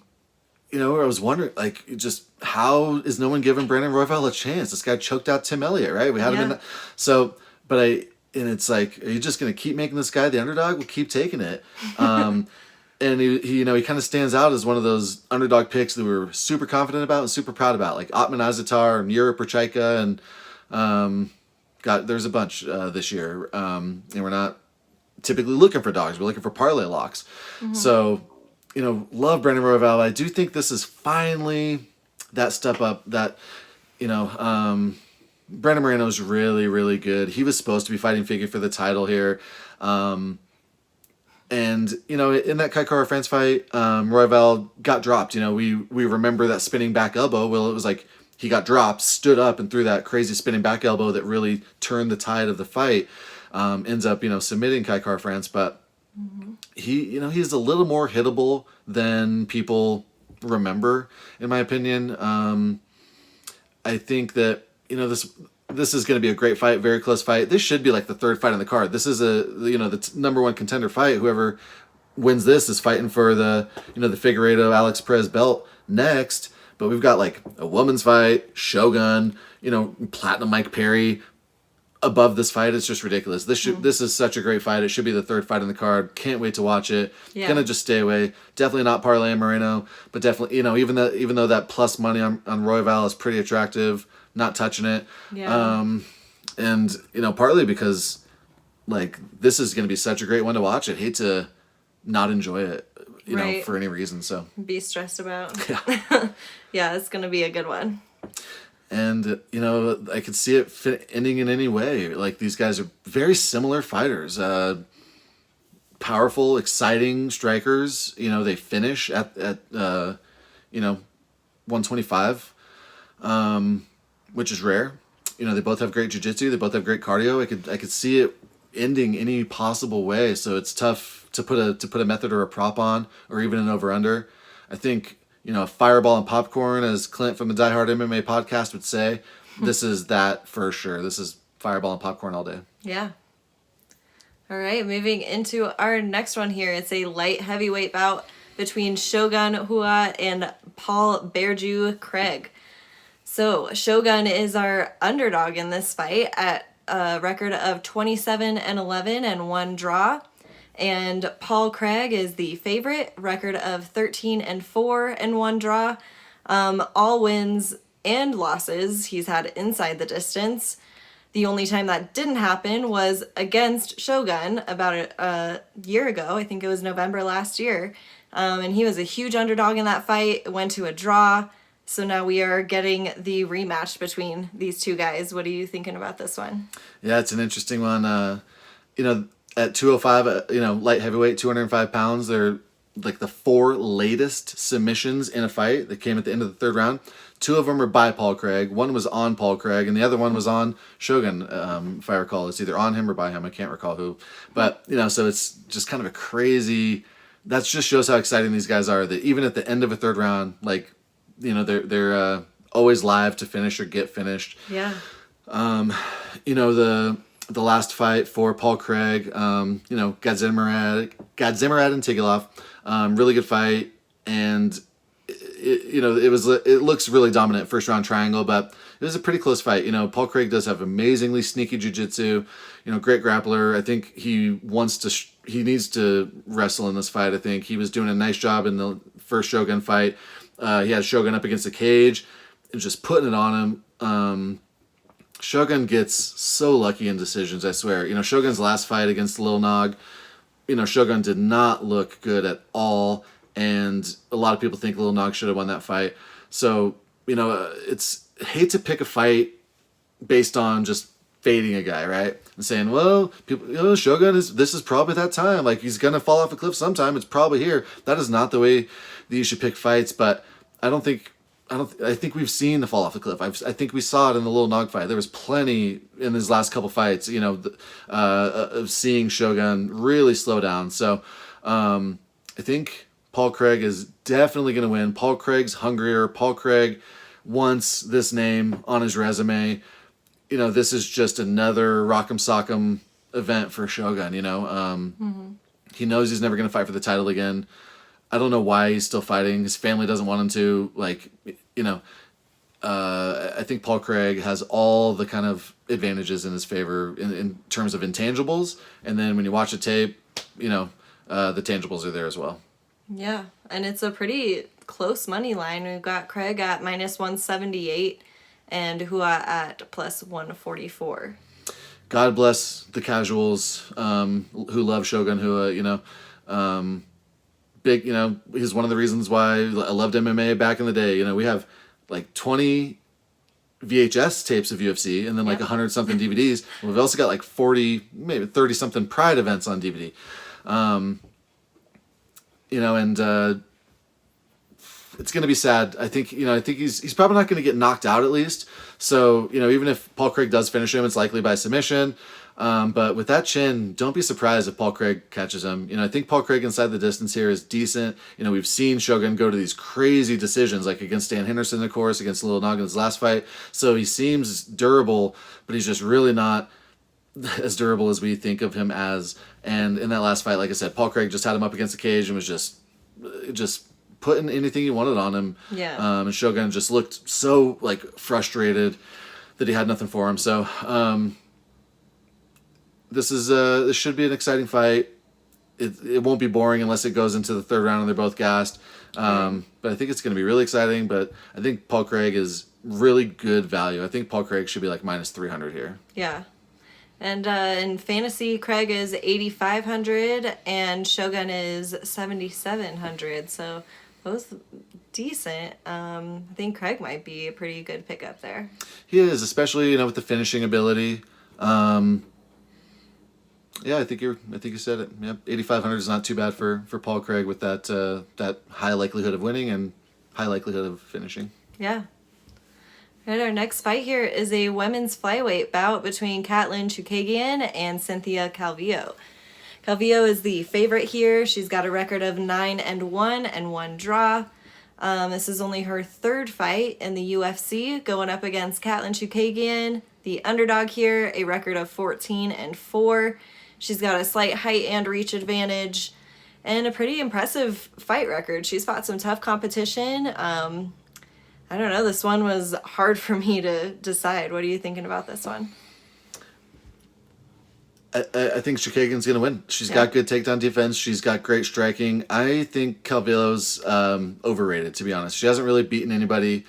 was wondering, just how is no one giving Brandon Royval a chance? This guy choked out Tim Elliott, right? We had him in so, and it's like, are you just going to keep making this guy the underdog? We'll keep taking it. And he kind of stands out as one of those underdog picks that we were super confident about and super proud about, like Otman Azatar and Yuri Prochayka, and there's a bunch this year. And we're not typically looking for dogs; we're looking for parlay locks. So, love Brandon Royval. I do think this is finally that step up. That Brandon Moreno is really, really good. He was supposed to be fighting Figgy for the title here. And, in that Kai Car France fight, Royval got dropped. We remember that spinning back elbow. Well, it was like he got dropped, stood up, and threw that crazy spinning back elbow that really turned the tide of the fight. Ends up, submitting Kai Car France. But he's a little more hittable than people remember, in my opinion. I think that, this is going to be a great fight, very close fight. This should be like the 3rd fight on the card. This is the number 1 contender fight. Whoever wins this is fighting for the Figueiredo Alex Perez belt next. But we've got like a women's fight, Shogun, Platinum Mike Perry above this fight. It's just ridiculous. This is such a great fight. It should be the 3rd fight on the card. Can't wait to watch it. Yeah. Gonna just stay away. Definitely not parlaying Moreno, but definitely even though that plus money on Royval is pretty attractive. Not touching it. Yeah. And partly because this is going to be such a great one to watch. I'd hate to not enjoy it, for any reason. So be stressed about. Yeah. Yeah, it's going to be a good one. And I could see it ending in any way. Like, these guys are very similar fighters. Powerful, exciting strikers. They finish at 125. Which is rare. they both have great jiu-jitsu. They both have great cardio. I could see it ending any possible way. So it's tough to put a method or a prop on, or even an over/under. I think, Fireball and popcorn, as Clint from the Die Hard MMA podcast would say, this is that for sure. This is Fireball and popcorn all day. Yeah. All right, moving into our next one here. It's a light heavyweight bout between Shogun Hua and Paul Berju Craig. So Shogun is our underdog in this fight at a record of 27-11 and 1 draw. And Paul Craig is the favorite, record of 13-4 and 1 draw. All wins and losses he's had inside the distance. The only time that didn't happen was against Shogun about a year ago. I think it was November last year. And he was a huge underdog in that fight. It went to a draw. So now we are getting the rematch between these two guys. What are you thinking about this one? Yeah, it's an interesting one. At 205, light heavyweight, 205 pounds, they're like the 4 latest submissions in a fight that came at the end of the 3rd round. 2 of them are by Paul Craig. 1 was on Paul Craig, and the other one was on Shogun, if I recall. It's either on him or by him. I can't recall who. But, so it's just kind of a crazy... That just shows how exciting these guys are, that even at the end of a 3rd round, they're always live to finish or get finished. Yeah. The last fight for Paul Craig, Gadzhimurad and Tigilov, really good fight, and it looks really dominant 1st round triangle, but it was a pretty close fight. Paul Craig does have amazingly sneaky jiu-jitsu, great grappler. I think he needs to wrestle in this fight. I think he was doing a nice job in the first Shogun fight. He had Shogun up against the cage and just putting it on him. Shogun gets so lucky in decisions, I swear. Shogun's last fight against Lil Nog, Shogun did not look good at all, and a lot of people think Lil Nog should have won that fight. So, it's hate to pick a fight based on just fading a guy, right? And saying, well, people, Shogun this is probably that time. Like, he's gonna fall off a cliff sometime. It's probably here. That is not the way that you should pick fights. But I think we've seen the fall off the cliff. I think we saw it in the Lil Nog fight. There was plenty in his last couple fights, of seeing Shogun really slow down. So, I think Paul Craig is definitely going to win. Paul Craig's hungrier. Paul Craig wants this name on his resume. This is just another Rock'em Sock'em event for Shogun, He knows he's never going to fight for the title again. I don't know why he's still fighting. His family doesn't want him to. I think Paul Craig has all the kind of advantages in his favor in terms of intangibles. And then when you watch the tape, the tangibles are there as well. Yeah, and it's a pretty close money line. We've got Craig at -178 and Hua at +144. God bless the casuals who love Shogun Hua, big, he's one of the reasons why I loved MMA back in the day. We have like 20 VHS tapes of UFC and then like 100-something DVDs. We've also got like 40, maybe 30-something Pride events on DVD. It's going to be sad. I think he's probably not going to get knocked out at least. So, even if Paul Craig does finish him, it's likely by submission. But with that chin, don't be surprised if Paul Craig catches him. I think Paul Craig inside the distance here is decent. We've seen Shogun go to these crazy decisions, like against Dan Henderson, of course, against Lil Nog in his last fight. So he seems durable, but he's just really not as durable as we think of him as. And in that last fight, like I said, Paul Craig just had him up against the cage and was just putting anything he wanted on him. Yeah. And Shogun just looked so frustrated that he had nothing for him. So, this should be an exciting fight. It won't be boring unless it goes into the 3rd round and they're both gassed. But I think it's going to be really exciting. But I think Paul Craig is really good value. I think Paul Craig should be like -300 here. Yeah. And in fantasy, Craig is 8,500 and Shogun is 7,700. So both decent. I think Craig might be a pretty good pickup there. He is, especially with the finishing ability. Yeah, I think you said it. Yep, 8,500 is not too bad for Paul Craig with that high likelihood of winning and high likelihood of finishing. Yeah. All right, our next fight here is a women's flyweight bout between Katlyn Chookagian and Cynthia Calvillo. Calvillo is the favorite here. She's got a record of 9-1 and 1 draw. This is only her third fight in the UFC, going up against Katlyn Chookagian, the underdog here, a record of 14-4. She's got a slight height and reach advantage and a pretty impressive fight record. She's fought some tough competition. I don't know. This one was hard for me to decide. What are you thinking about this one? I think Chookagian's going to win. She's got good takedown defense. She's got great striking. I think Calvillo's overrated, to be honest. She hasn't really beaten anybody.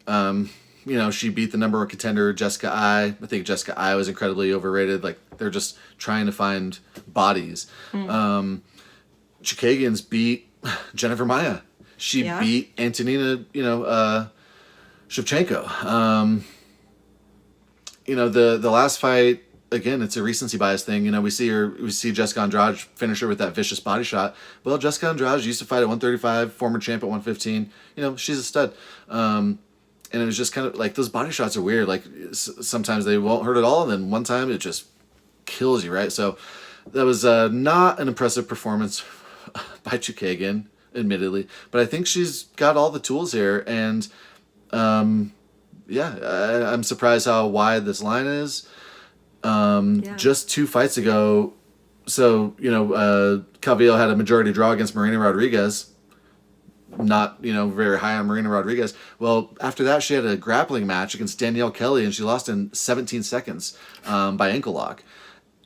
She beat the number one contender, Jessica Ai. I think Jessica Ai was incredibly overrated. Like, they're just trying to find bodies. Chookagian's beat Jennifer Maia. She beat Antonina, Shevchenko. The last fight, again, it's a recency bias thing. We see Jessica Andrade finish her with that vicious body shot. Well, Jessica Andrade used to fight at 135, former champ at 115. She's a stud. And it was just kind of like, those body shots are weird. Like, sometimes they won't hurt at all, and then one time it just kills you, right? So that was not an impressive performance by Chookagian, admittedly. But I think she's got all the tools here, and I'm surprised how wide this line is. Just 2 fights ago, Calvillo had a majority draw against Moreno Rodriguez. Not, very high on Moreno Rodriguez. Well, after that, she had a grappling match against Danielle Kelly, and she lost in 17 seconds by ankle lock.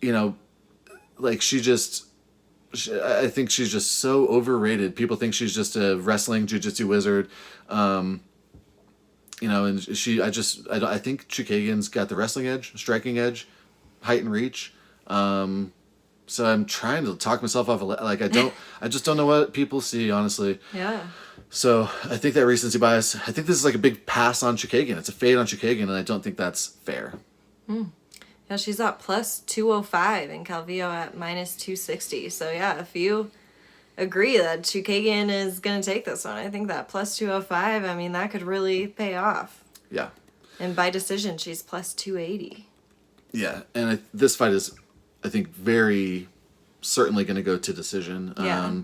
I think she's just so overrated. People think she's just a wrestling jiu-jitsu wizard. And I think Chookagian's got the wrestling edge, striking edge, height and reach. So I'm trying to talk myself off. I just don't know what people see, honestly. Yeah. So I think that recency bias, I think this is like a big pass on Chookagian. It's a fade on Chookagian, and I don't think that's fair. Yeah, she's at plus 205 and Calvillo at minus 260. So yeah, if you agree that Chookagian is going to take this one, I think that plus 205, that could really pay off. Yeah. And by decision, she's plus 280. Yeah, and this fight is, I think, very certainly going to go to decision. Yeah.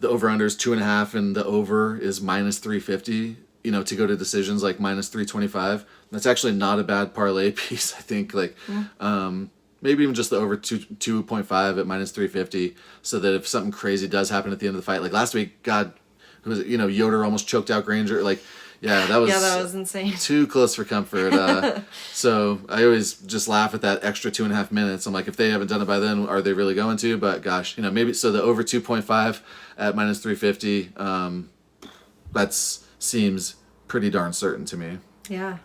The over-under is 2.5, and the over is minus 350. To go to decisions, like minus 325. That's actually not a bad parlay piece, I think. Maybe even just the over 2.5 at minus 350, so that if something crazy does happen at the end of the fight, like last week, God, who was it? Yoder almost choked out Granger. That was insane. Too close for comfort. So I always just laugh at that extra 2.5 minutes. I'm like, if they haven't done it by then, are they really going to? But gosh, maybe. So the over 2.5 at minus 350. That's seems pretty darn certain to me. Yeah.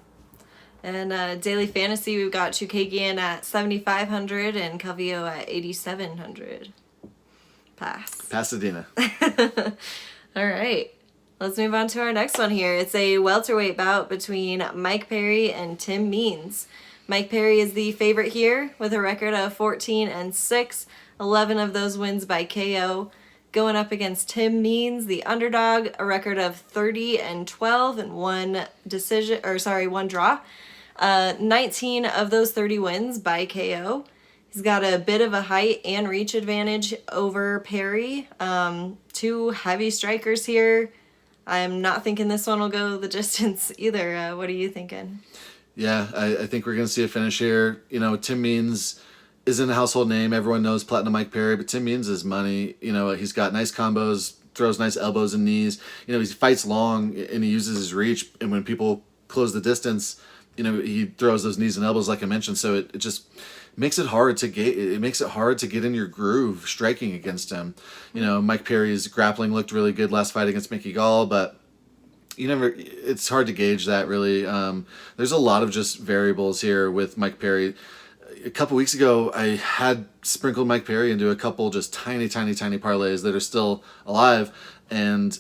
And daily fantasy, we've got Chookagian at 7,500 and Calvillo at 8,700. Pass. Pasadena. All right. Let's move on to our next one here. It's a welterweight bout between Mike Perry and Tim Means. Mike Perry is the favorite here with a record of 14-6, 11 of those wins by KO. Going up against Tim Means, the underdog, a record of 30-12 and 1 draw. 19 of those 30 wins by KO. He's got a bit of a height and reach advantage over Perry. 2 heavy strikers here. I'm not thinking this one will go the distance either. What are you thinking? Yeah, I think we're going to see a finish here. Tim Means isn't a household name. Everyone knows Platinum Mike Perry, but Tim Means is money. He's got nice combos, throws nice elbows and knees. He fights long and he uses his reach. And when people close the distance, he throws those knees and elbows, like I mentioned. So it just makes it hard to get. It makes it hard to get in your groove striking against him. Mike Perry's grappling looked really good last fight against Mickey Gall, but it's hard to gauge that really. There's a lot of just variables here with Mike Perry. A couple weeks ago, I had sprinkled Mike Perry into a couple just tiny parlays that are still alive, and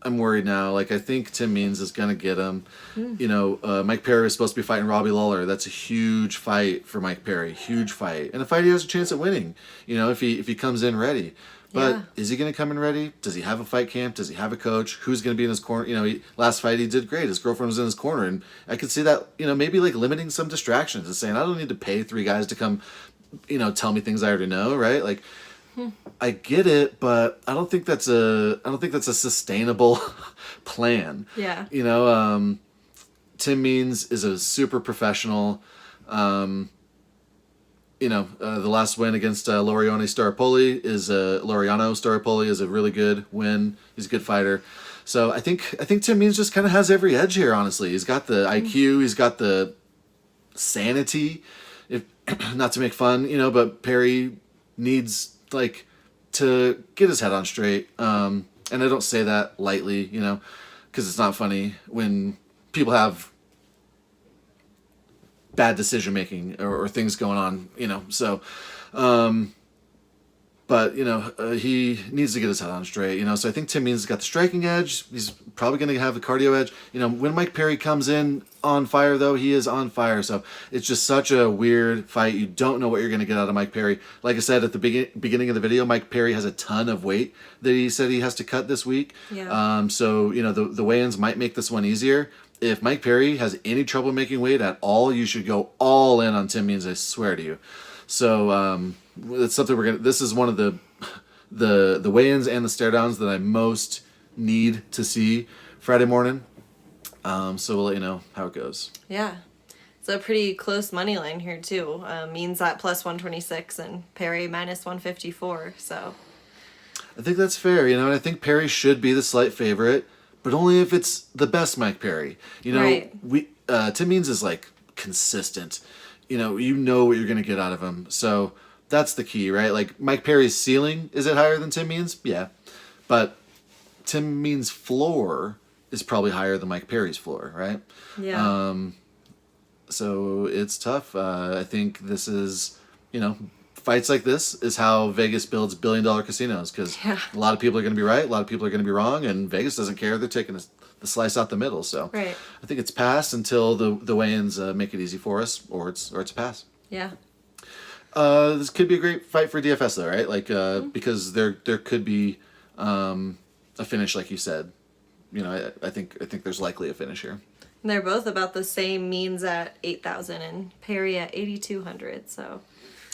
I'm worried now. I think Tim Means is going to get him. Mike Perry is supposed to be fighting Robbie Lawler. That's a huge fight for Mike Perry. Huge fight. And a fight he has a chance at winning, if he comes in ready. But Yeah. is he going to come in ready? Does he have a fight camp? Does he have a coach? Who's going to be in his corner? Last fight he did great. His girlfriend was in his corner, and I could see that, maybe like limiting some distractions and saying, I don't need to pay 3 guys to come, tell me things I already know, right? Like, I get it, but I don't think that's a sustainable plan. Yeah. Tim Means is a super professional. The last win against Laureano Staropoli is a really good win. He's a good fighter. So I think Tim Means just kind of has every edge here, honestly. He's got the IQ, he's got the sanity, if not to make fun, but Perry needs to get his head on straight. And I don't say that lightly, because it's not funny when people have bad decision making or things going on, so but he needs to get his head on straight, so I think Tim Means has got the striking edge. He's probably going to have the cardio edge. When Mike Perry comes in on fire, though, he is on fire, so it's just such a weird fight. You don't know what you're going to get out of Mike Perry. Like I said at the beginning of the video, Mike Perry has a ton of weight that he said he has to cut this week. So the weigh-ins might make this one easier. If Mike Perry has any trouble making weight at all, you should go all in on Tim Means, I swear to you. So it's something this is one of the weigh-ins and the stare-downs that I most need to see Friday morning. So we'll let you know how it goes. Yeah. It's a pretty close money line here, too. Means at plus 126 and Perry minus 154, so. I think that's fair, and I think Perry should be the slight favorite, but only if it's the best Mike Perry. Right. Tim Means is consistent. You know what you're going to get out of him. So that's the key, right? Like Mike Perry's ceiling, is it higher than Tim Means? Yeah. But Tim Means' floor is probably higher than Mike Perry's floor, right? Yeah. So it's tough. I think this is, fights like this is how Vegas builds billion-dollar casinos, because a lot of people are going to be right, a lot of people are going to be wrong, and Vegas doesn't care. They're taking the slice out the middle. So right. I think it's pass until the weigh-ins make it easy for us, or it's a pass. Yeah. This could be a great fight for DFS though, right? Because there could be a finish, like you said. I think there's likely a finish here. And they're both about the same. Means at 8,000 and Perry at 8,200. So.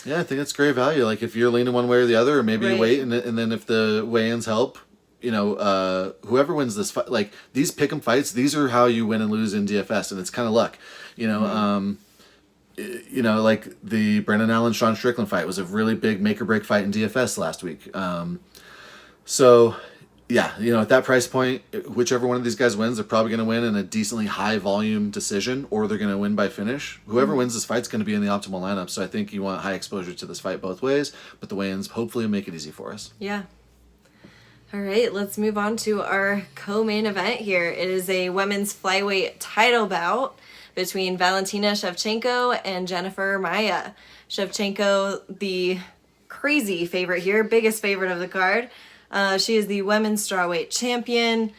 Yeah, I think that's great value. Like if you're leaning one way or the other, or maybe you wait, and then if the weigh-ins help, whoever wins this fight, like these pick'em fights, these are how you win and lose in DFS, and it's kind of luck. Like the Brendan Allen Sean Strickland fight was a really big make or break fight in DFS last week. So yeah, at that price point, whichever one of these guys wins, they're probably going to win in a decently high volume decision, or they're going to win by finish. Whoever wins this fight's going to be in the optimal lineup. So I think you want high exposure to this fight both ways, but the weigh-ins hopefully will make it easy for us. Yeah. All right, let's move on to our co-main event here. It is a women's flyweight title bout between Valentina Shevchenko and Jennifer Maia. Shevchenko, the crazy favorite here, biggest favorite of the card. She is the women's strawweight champion.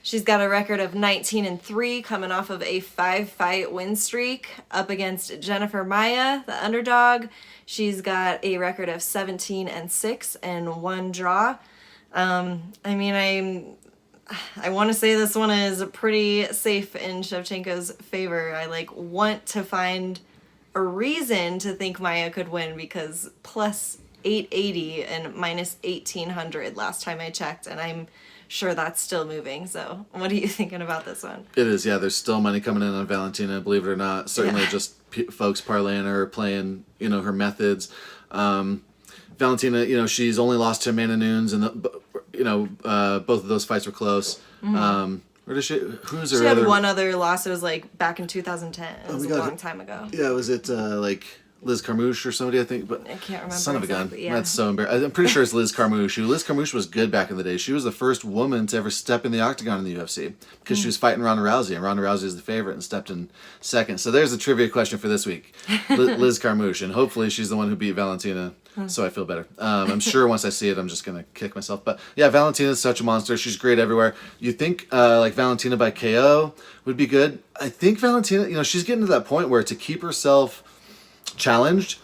She's got a record of 19-3, coming off of a 5-fight win streak up against Jennifer Maia, the underdog. She's got a record of 17-6 and 1 draw. I want to say this one is pretty safe in Shevchenko's favor. I want to find a reason to think Maia could win, because plus 880 and minus 1,800 last time I checked, and I'm sure that's still moving. So what are you thinking about this one? It is, yeah. There's still money coming in on Valentina, believe it or not. Certainly just folks parlaying her, playing, her methods. Valentina, she's only lost to Amanda Nunes, and both of those fights were close. Where does she? Who's her? She had other... one other loss. It was back in 2010. It was a long time ago. Yeah, was it Liz Carmouche or somebody, I think? But I can't remember. Son of a gun. Exactly, yeah. That's so embarrassing. I'm pretty sure it's Liz Carmouche. Liz Carmouche was good back in the day. She was the first woman to ever step in the octagon in the UFC, because she was fighting Ronda Rousey, and Ronda Rousey is the favorite and stepped in second. So there's a trivia question for this week. Liz Carmouche, and hopefully she's the one who beat Valentina, so I feel better. I'm sure once I see it, I'm just going to kick myself. But yeah, Valentina's such a monster. She's great everywhere. You think Valentina by KO would be good. I think Valentina, she's getting to that point where to keep herself challenged,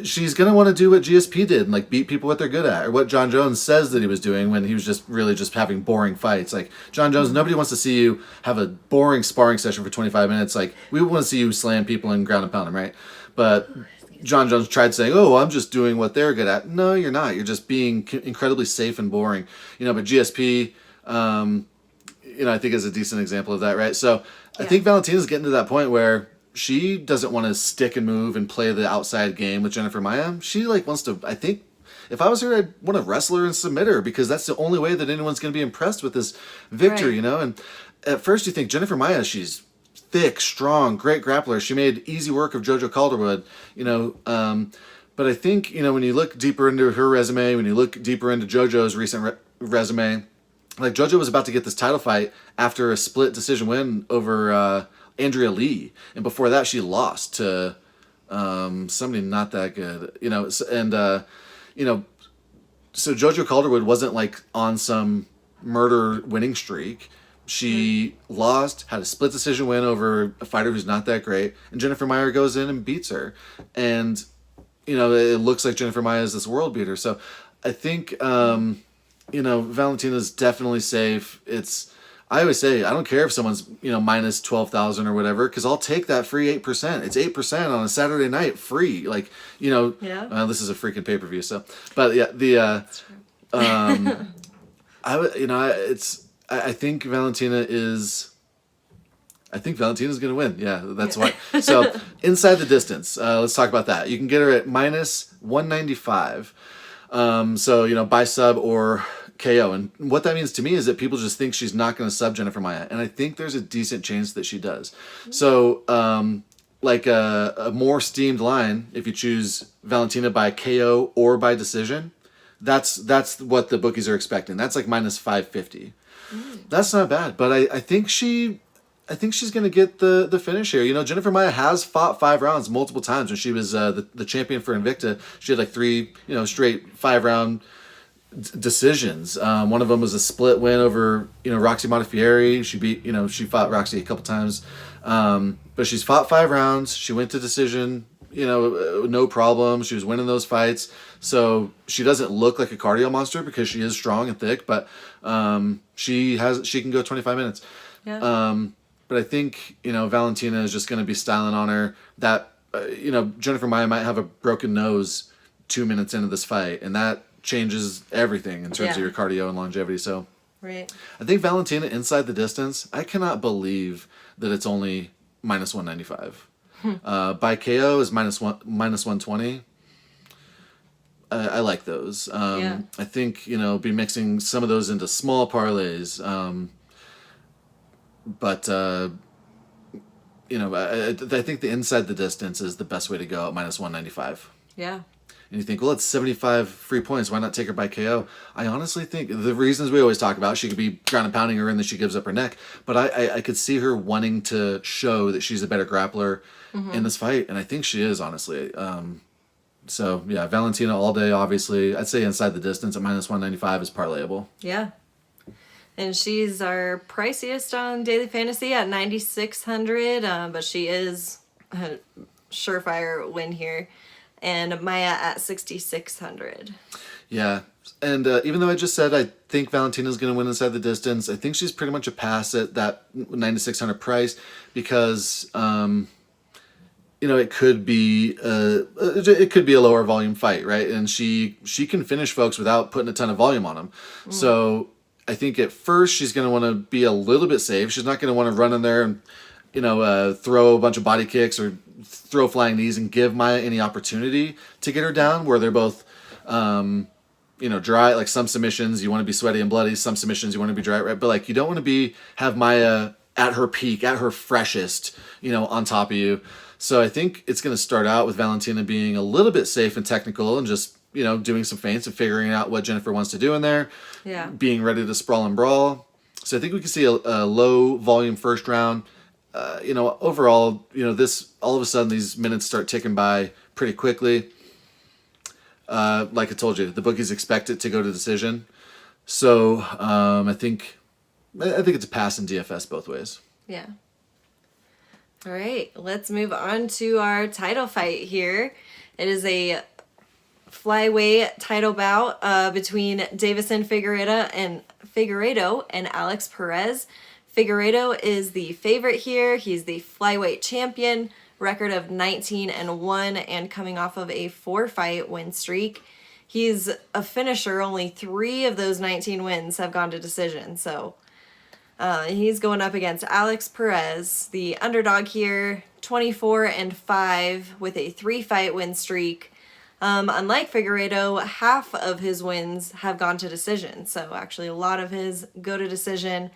she's going to want to do what GSP did and like beat people what they're good at, or what John Jones says that he was doing when he was just really just having boring fights. Like John Jones, nobody wants to see you have a boring sparring session for 25 minutes. Like we want to see you slam people and ground and pound them, right? But John Jones tried saying, "Oh, I'm just doing what they're good at." No, you're not. You're just being incredibly safe and boring. But GSP, I think is a decent example of that, right? So I think Valentina's getting to that point where she doesn't want to stick and move and play the outside game with Jennifer Maia. She wants to, I think, if I was her, I'd want to wrestle her and submit her, because that's the only way that anyone's going to be impressed with this victory, And at first you think Jennifer Maia, she's thick, strong, great grappler. She made easy work of JoJo Calderwood, but I think, when you look deeper into her resume, when you look deeper into JoJo's recent resume, like JoJo was about to get this title fight after a split decision win over Andrea Lee, and before that she lost to somebody not that good, so JoJo Calderwood wasn't on some murder winning streak. She lost, had a split decision win over a fighter who's not that great, and Jennifer Maia goes in and beats her, and it looks like Jennifer Maia is this world beater. So I think Valentina's definitely safe. I always say, I don't care if someone's, minus 12,000 or whatever, because I'll take that free 8%. It's 8% on a Saturday night, free. This is a freaking pay-per-view, so. But yeah, I think Valentina's going to win. Yeah, that's why. So inside the distance, let's talk about that. You can get her at minus 195. By sub or KO. And what that means to me is that people just think she's not going to sub Jennifer Maia. And I think there's a decent chance that she does. So, a more steamed line, if you choose Valentina by KO or by decision, that's what the bookies are expecting. That's minus 550. That's not bad. But I think she's going to get the finish here. Jennifer Maia has fought 5 rounds multiple times. When she was the champion for Invicta, she had 3 straight 5-round decisions. One of them was a split win over Roxy Montefiore. She beat she fought Roxy a couple times, but she's fought 5 rounds. She went to decision, no problem. She was winning those fights, so she doesn't look like a cardio monster because she is strong and thick. But she can go 25 minutes. Yeah. But I think Valentina is just going to be styling on her. That Jennifer Maia might have a broken nose 2 minutes into this fight, and that changes everything in terms of your cardio and longevity. So right. I think Valentina inside the distance, I cannot believe that it's only minus 195. By KO is minus 120. I like those. I think, be mixing some of those into small parlays. But I think the inside the distance is the best way to go at minus 195. Yeah. And you think, well, it's 75 free points. Why not take her by KO? I honestly think the reasons we always talk about, she could be ground and pounding her and then she gives up her neck. But I could see her wanting to show that she's a better grappler in this fight. And I think she is, honestly. So, yeah, Valentina all day, obviously. I'd say inside the distance at minus 195 is parlayable. Yeah. And she's our priciest on Daily Fantasy at 9,600. But she is a surefire win here. And Maia at 6,600. Yeah. And even though I just said I think Valentina's going to win inside the distance, I think she's pretty much a pass at that 9,600 price because, it could be a lower volume fight, right? And she can finish folks without putting a ton of volume on them. So I think at first she's going to want to be a little bit safe. She's not going to want to run in there and, throw a bunch of body kicks or throw flying knees and give Maia any opportunity to get her down where they're both, dry. Like some submissions you want to be sweaty and bloody. Some submissions you want to be dry, right? But you don't want to have Maia at her peak, at her freshest, on top of you. So I think it's going to start out with Valentina being a little bit safe and technical and just, doing some feints and figuring out what Jennifer wants to do in there. Yeah. Being ready to sprawl and brawl. So I think we can see a low volume first round. Overall, this all of a sudden these minutes start ticking by pretty quickly. Like I told you, the bookies expect it to go to decision. So I think it's a pass in DFS both ways. Yeah. All right, let's move on to our title fight here. It is a flyweight title bout between Deiveson Figueiredo and Alex Perez. Figueiredo is the favorite here. He's the flyweight champion, record of 19-1 and coming off of a 4-fight win streak. He's a finisher. Only 3 of those 19 wins have gone to decision. So he's going up against Alex Perez, the underdog here, 24-5 with a 3-fight win streak. Unlike Figueiredo, half of his wins have gone to decision. So actually a lot of his go to decision.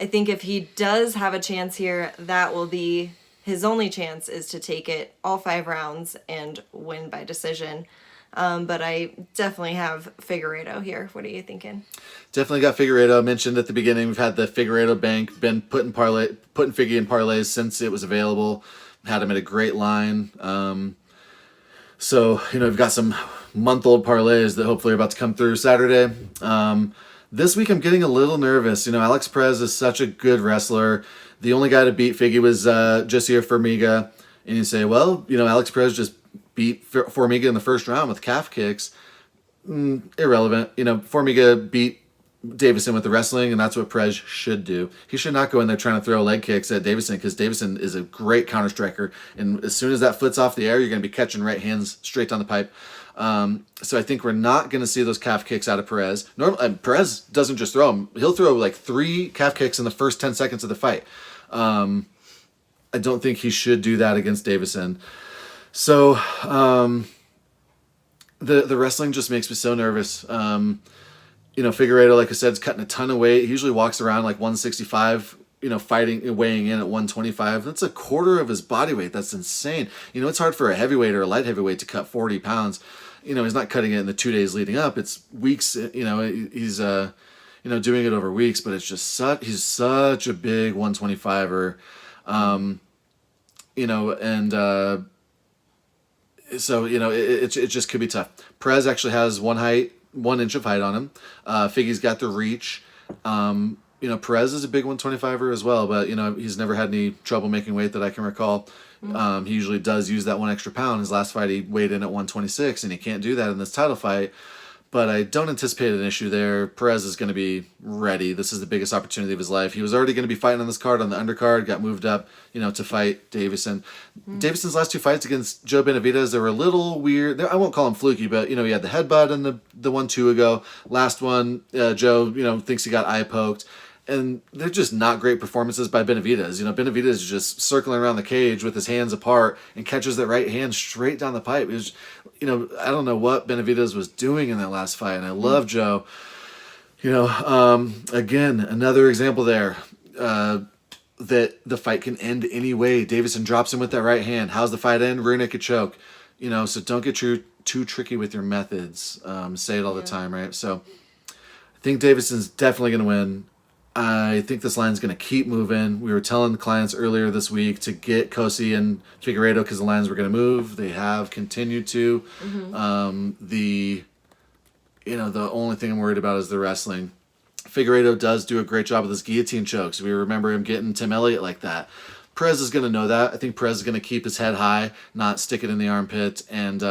I think if he does have a chance here, that will be his only chance, is to take it all 5 rounds and win by decision. But I definitely have Figueiredo here. What are you thinking? Definitely got Figueiredo. I mentioned at the beginning, we've had the Figueiredo bank, been putting Figgy in parlays since it was available. Had him at a great line. So, we've got some month-old parlays that hopefully are about to come through Saturday. This week I'm getting a little nervous. Alex Perez is such a good wrestler. The only guy to beat Figgy was Josier Formiga. And you say, well, Alex Perez just beat Formiga in the first round with calf kicks. Irrelevant. Formiga beat Deiveson with the wrestling, and that's what Perez should do. He should not go in there trying to throw leg kicks at Deiveson, because Deiveson is a great counter striker, and as soon as that foot's off the air, you're going to be catching right hands straight down the pipe. So I think we're not going to see those calf kicks out of Perez. Perez doesn't just throw them. He'll throw like 3 calf kicks in the first 10 seconds of the fight. I don't think he should do that against Deiveson. So the wrestling just makes me so nervous. Figueiredo, like I said, is cutting a ton of weight. He usually walks around like 165, weighing in at 125. That's a quarter of his body weight. That's insane. It's hard for a heavyweight or a light heavyweight to cut 40 pounds. He's not cutting it in the 2 days leading up. It's weeks. He's doing it over weeks. But it's just he's such a big 125er. So it just could be tough. Perez actually has 1 inch of height on him. Figgy's got the reach. Perez is a big 125er as well, but he's never had any trouble making weight that I can recall. He usually does use that 1 extra pound. His last fight he weighed in at 126, and he can't do that in this title fight. But I don't anticipate an issue there. Perez is going to be ready. This is the biggest opportunity of his life. He was already going to be fighting on this card, on the undercard, got moved up, to fight Deiveson. Deiveson's last 2 fights against Joe Benavidez, they were a little weird. I won't call him fluky, but, he had the headbutt in the 1-2 ago. Last one, Joe, thinks he got eye poked. And they're just not great performances by Benavidez. Benavidez is just circling around the cage with his hands apart and catches that right hand straight down the pipe. It was, I don't know what Benavidez was doing in that last fight. And I love Joe. Again, another example there that the fight can end any way. Deiveson drops him with that right hand. How's the fight end? Rear naked choke. So don't get too tricky with your methods. Say it all the time, right? So I think Deiveson's definitely going to win. I think this line's going to keep moving. We were telling the clients earlier this week to get Cosce and Figueiredo because the lines were going to move. They have continued to. The only thing I'm worried about is the wrestling. Figueiredo does do a great job with his guillotine chokes. We remember him getting Tim Elliott like that. Perez is going to know that. I think Perez is going to keep his head high, not stick it in the armpit. And,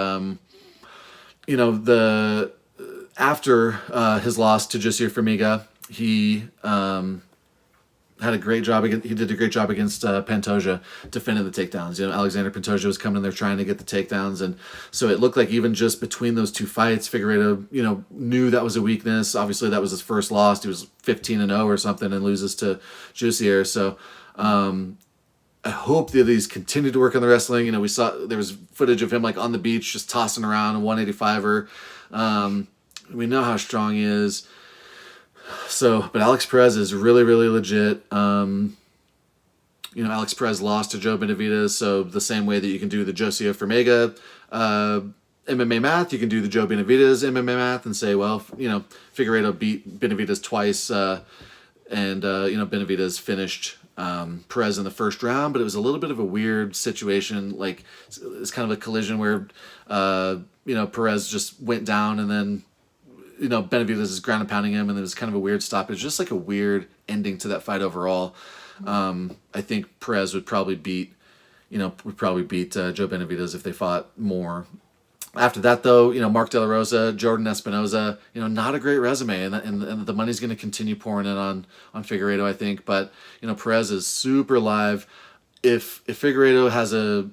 after his loss to Josier Formiga, he had a great job. He did a great job against Pantoja defending the takedowns. Alexander Pantoja was coming in there trying to get the takedowns, and so it looked like even just between those 2 fights, Figueiredo, knew that was a weakness. Obviously, that was his first loss. He was 15-0 or something, and loses to Josier. So I hope that he's continued to work on the wrestling. We saw there was footage of him like on the beach just tossing around a 185er. We know how strong he is. So, but Alex Perez is really, really legit. Alex Perez lost to Joe Benavidez, so the same way that you can do the Josier Formiga MMA math, you can do the Joe Benavidez MMA math and say, well, Figueiredo beat Benavidez twice, and Benavidez finished Perez in the first round, but it was a little bit of a weird situation. Like, it's kind of a collision where, Perez just went down and then Benavidez is ground and pounding him, and it was kind of a weird stoppage, just like a weird ending to that fight overall. I think Perez would probably beat Joe Benavidez if they fought more. After that, though, Mark De La Rosa, Jordan Espinoza, not a great resume, and the money's going to continue pouring in on Figueiredo, I think. But Perez is super live. If Figueiredo has a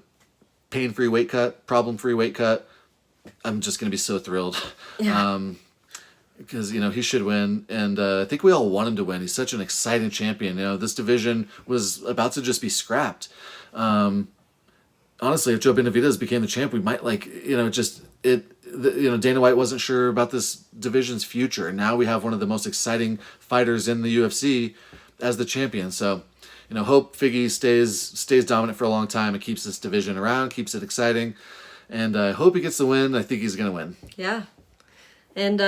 pain-free weight cut, problem-free weight cut, I'm just going to be so thrilled. Yeah. Because he should win, and I think we all want him to win. He's such an exciting champion. This division was about to just be scrapped. Honestly, if Joe Benavidez became the champ, we might Dana White wasn't sure about this division's future, and now we have one of the most exciting fighters in the UFC as the champion. So, hope Figgy stays dominant for a long time and keeps this division around, keeps it exciting, and I hope he gets the win. I think he's gonna win. Yeah. And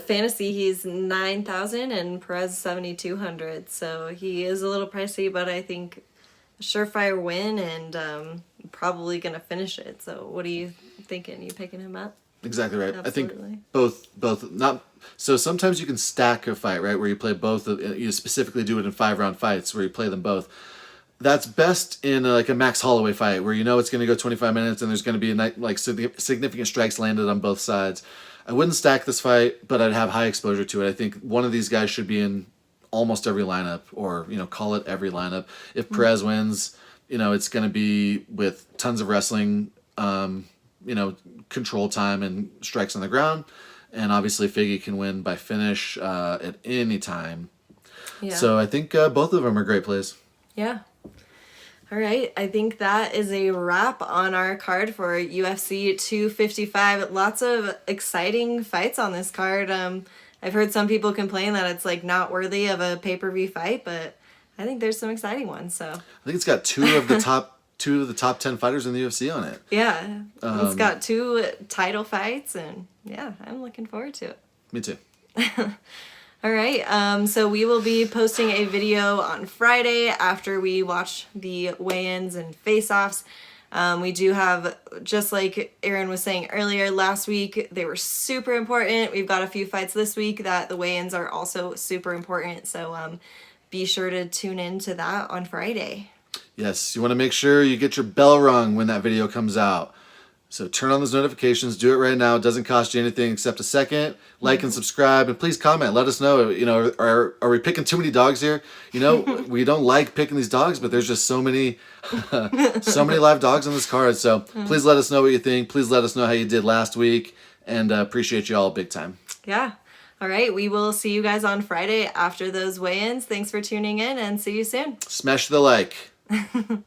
fantasy, he's 9,000 and Perez 7,200. So he is a little pricey, but I think a surefire win and probably gonna finish it. So what are you thinking? You picking him up? Exactly right. Absolutely. I think both not. So sometimes you can stack a fight, right, where you play both. You specifically do it in 5-round fights where you play them both. That's best in a Max Holloway fight where it's going to go 25 minutes and there's going to be significant strikes landed on both sides. I wouldn't stack this fight, but I'd have high exposure to it. I think one of these guys should be in almost every lineup, or call it every lineup. If Perez wins, it's going to be with tons of wrestling, control time and strikes on the ground, and obviously Figgy can win by finish at any time. Yeah. So I think both of them are great plays. Yeah. All right, I think that is a wrap on our card for UFC 255. Lots of exciting fights on this card. I've heard some people complain that it's not worthy of a pay-per-view fight, but I think there's some exciting ones. So I think it's got two of the top 10 fighters in the UFC on it. Yeah, it's got 2 title fights, and yeah, I'm looking forward to it. Me too. All right, so we will be posting a video on Friday after we watch the weigh-ins and face-offs. We do have, just like Aaron was saying earlier, last week, they were super important. We've got a few fights this week that the weigh-ins are also super important, so be sure to tune in to that on Friday. Yes, you want to make sure you get your bell rung when that video comes out. So turn on those notifications. Do it right now. It doesn't cost you anything except a second. Like and subscribe, and please comment. Let us know. Are we picking too many dogs here? We don't like picking these dogs, but there's just so many live dogs on this card. So please let us know what you think. Please let us know how you did last week, and appreciate you all big time. Yeah. All right. We will see you guys on Friday after those weigh-ins. Thanks for tuning in, and see you soon. Smash the like.